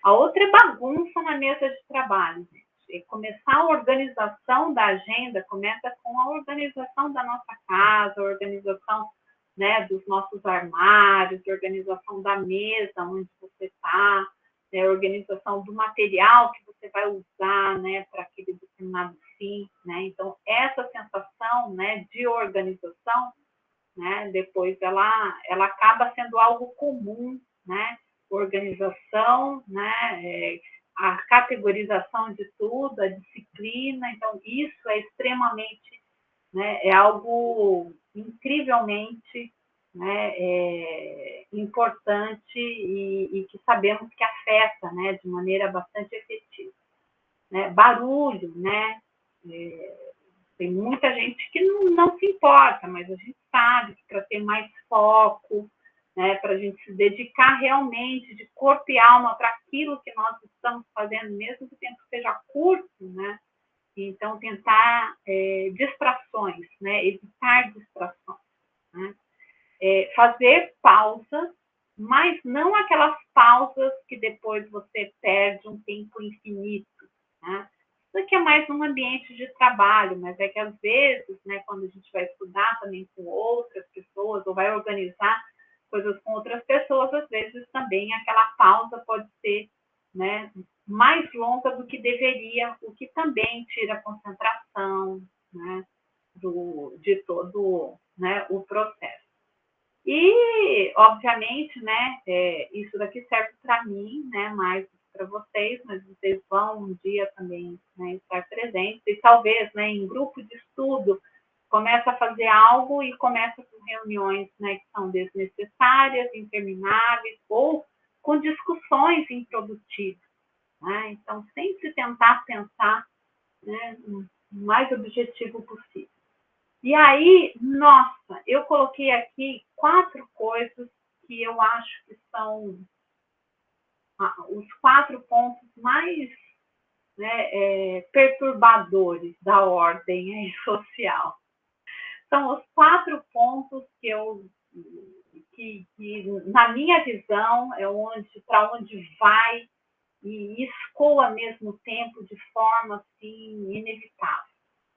A outra é bagunça na mesa de trabalho, gente. Começar a organização da agenda começa com a organização da nossa casa, a organização, né, dos nossos armários, a organização da mesa onde você está, né, a organização do material que você vai usar, né, para aquele determinado fim, né? Então, essa sensação, né, de organização, né, depois ela acaba sendo algo comum, né? Organização, né, a categorização de tudo, a disciplina. Então, isso é extremamente, né, é algo incrivelmente, né, importante e que sabemos que afeta, né, de maneira bastante efetiva. Né? Barulho, né? Tem muita gente que não se importa, mas a gente sabe que para ter mais foco, né, para a gente se dedicar realmente de corpo e alma para aquilo que nós estamos fazendo, mesmo que o tempo seja curto, né? Então, tentar distrações, né? Evitar distrações, né? Fazer pausas, mas não aquelas pausas que depois você perde um tempo infinito, né? Isso aqui é mais num ambiente de trabalho, mas é que às vezes, né, quando a gente vai estudar também com outras pessoas ou vai organizar coisas com outras pessoas, às vezes também aquela pausa pode ser, né, mais longa do que deveria, o que também tira a concentração, né, de todo, né, o processo. E, obviamente, né, isso daqui serve para mim, né, mais para vocês, mas vocês vão um dia também, né, estar presentes, e talvez, né, em grupo de estudo, começa a fazer algo e começa com reuniões, né, que são desnecessárias, intermináveis, ou com discussões improdutivas. Né? Então, sempre tentar pensar, né, o mais objetivo possível. E aí, nossa, eu coloquei aqui 4 coisas que eu acho que são os 4 pontos mais, né, perturbadores da ordem social. São os 4 pontos que na minha visão, é para onde vai e escoa ao mesmo tempo de forma assim, inevitável.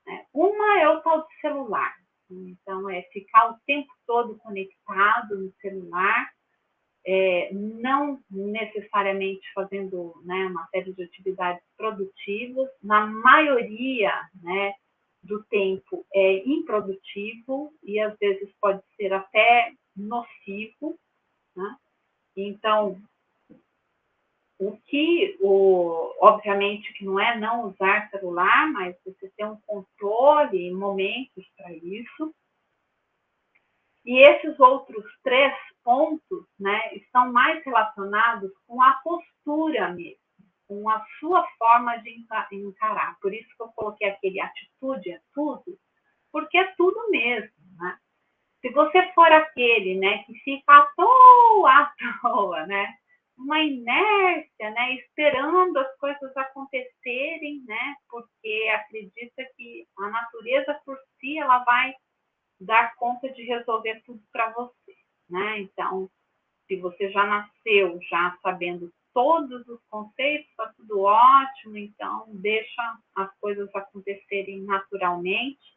Né? Uma é o tal de celular. Então, é ficar o tempo todo conectado no celular, não necessariamente fazendo, né, uma série de atividades produtivas. Na maioria, né, do tempo é improdutivo e às vezes pode ser até nocivo, né? Então, obviamente que não é não usar celular, mas você ter um controle em momentos para isso. E esses outros 3 pontos, né, estão mais relacionados com a postura mesmo, com a sua forma de encarar. Por isso que eu coloquei aquele atitude é tudo, porque é tudo mesmo, né? Se você for aquele, né, que fica à toa, né, uma inércia, né, esperando as coisas acontecerem, né, porque acredita que a natureza por si ela vai dar conta de resolver tudo para você, né? Então, se você já nasceu já sabendo todos os conceitos, está tudo ótimo, então deixa as coisas acontecerem naturalmente.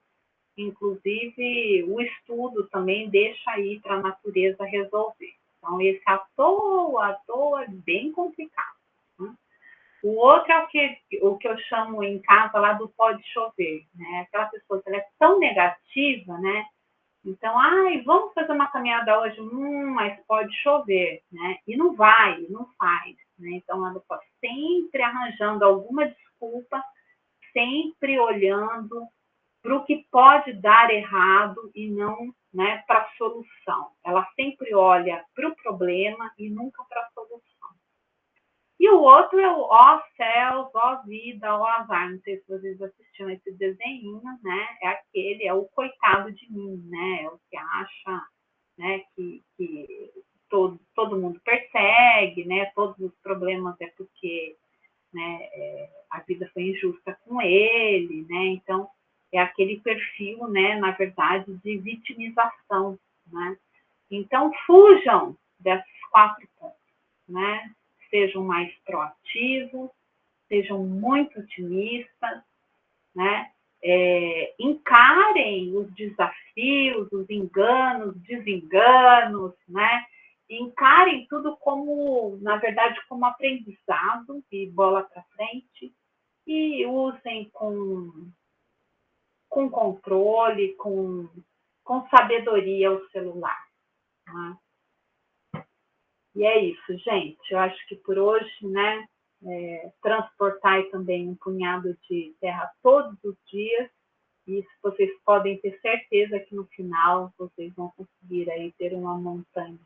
Inclusive, o estudo também deixa aí para a natureza resolver. Então, esse à toa é bem complicado. Né? O outro é o que eu chamo em casa lá do pode chover. Né? Aquela pessoa que ela é tão negativa, né? Então, vamos fazer uma caminhada hoje, mas pode chover, né? E não faz. Né? Então, ela está sempre arranjando alguma desculpa, sempre olhando para o que pode dar errado e não, né, para a solução. Ela sempre olha para o problema e nunca para a solução. E o outro é o ó céus, ó vida, ó azar. Não sei se vocês assistiram esse desenho, né? É o coitado de mim, né? É o que acha, né, que todo mundo persegue, né? Todos os problemas é porque, né, a vida foi injusta com ele, né? Então, é aquele perfil, né, na verdade, de vitimização, né? Então, fujam desses 4 pontos, né? Sejam mais proativos, sejam muito otimistas, né? Encarem os desafios, os enganos, desenganos, né? Encarem tudo como, na verdade, como aprendizado e bola para frente e usem com controle, com sabedoria o celular. Né? E é isso, gente. Eu acho que por hoje, né, transportar também um punhado de terra todos os dias. Isso vocês podem ter certeza que no final vocês vão conseguir aí ter uma montanha.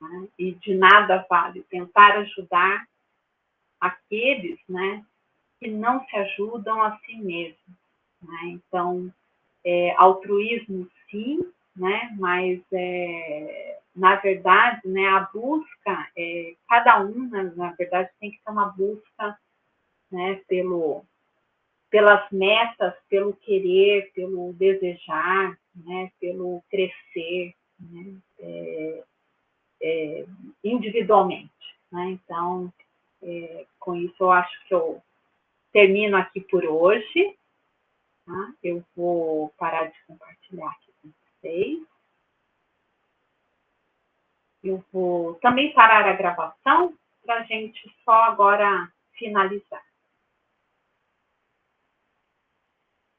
Né? E de nada vale tentar ajudar aqueles, né, que não se ajudam a si mesmos. Né? Então, altruísmo sim, né? Mas na verdade, né, a busca, cada um, na verdade, tem que ter uma busca, né, pelas metas, pelo querer, pelo desejar, né, pelo crescer, né, individualmente. Né? Então, com isso, eu acho que eu termino aqui por hoje. Tá? Eu vou parar de compartilhar aqui com vocês. Eu vou também parar a gravação para a gente só agora finalizar.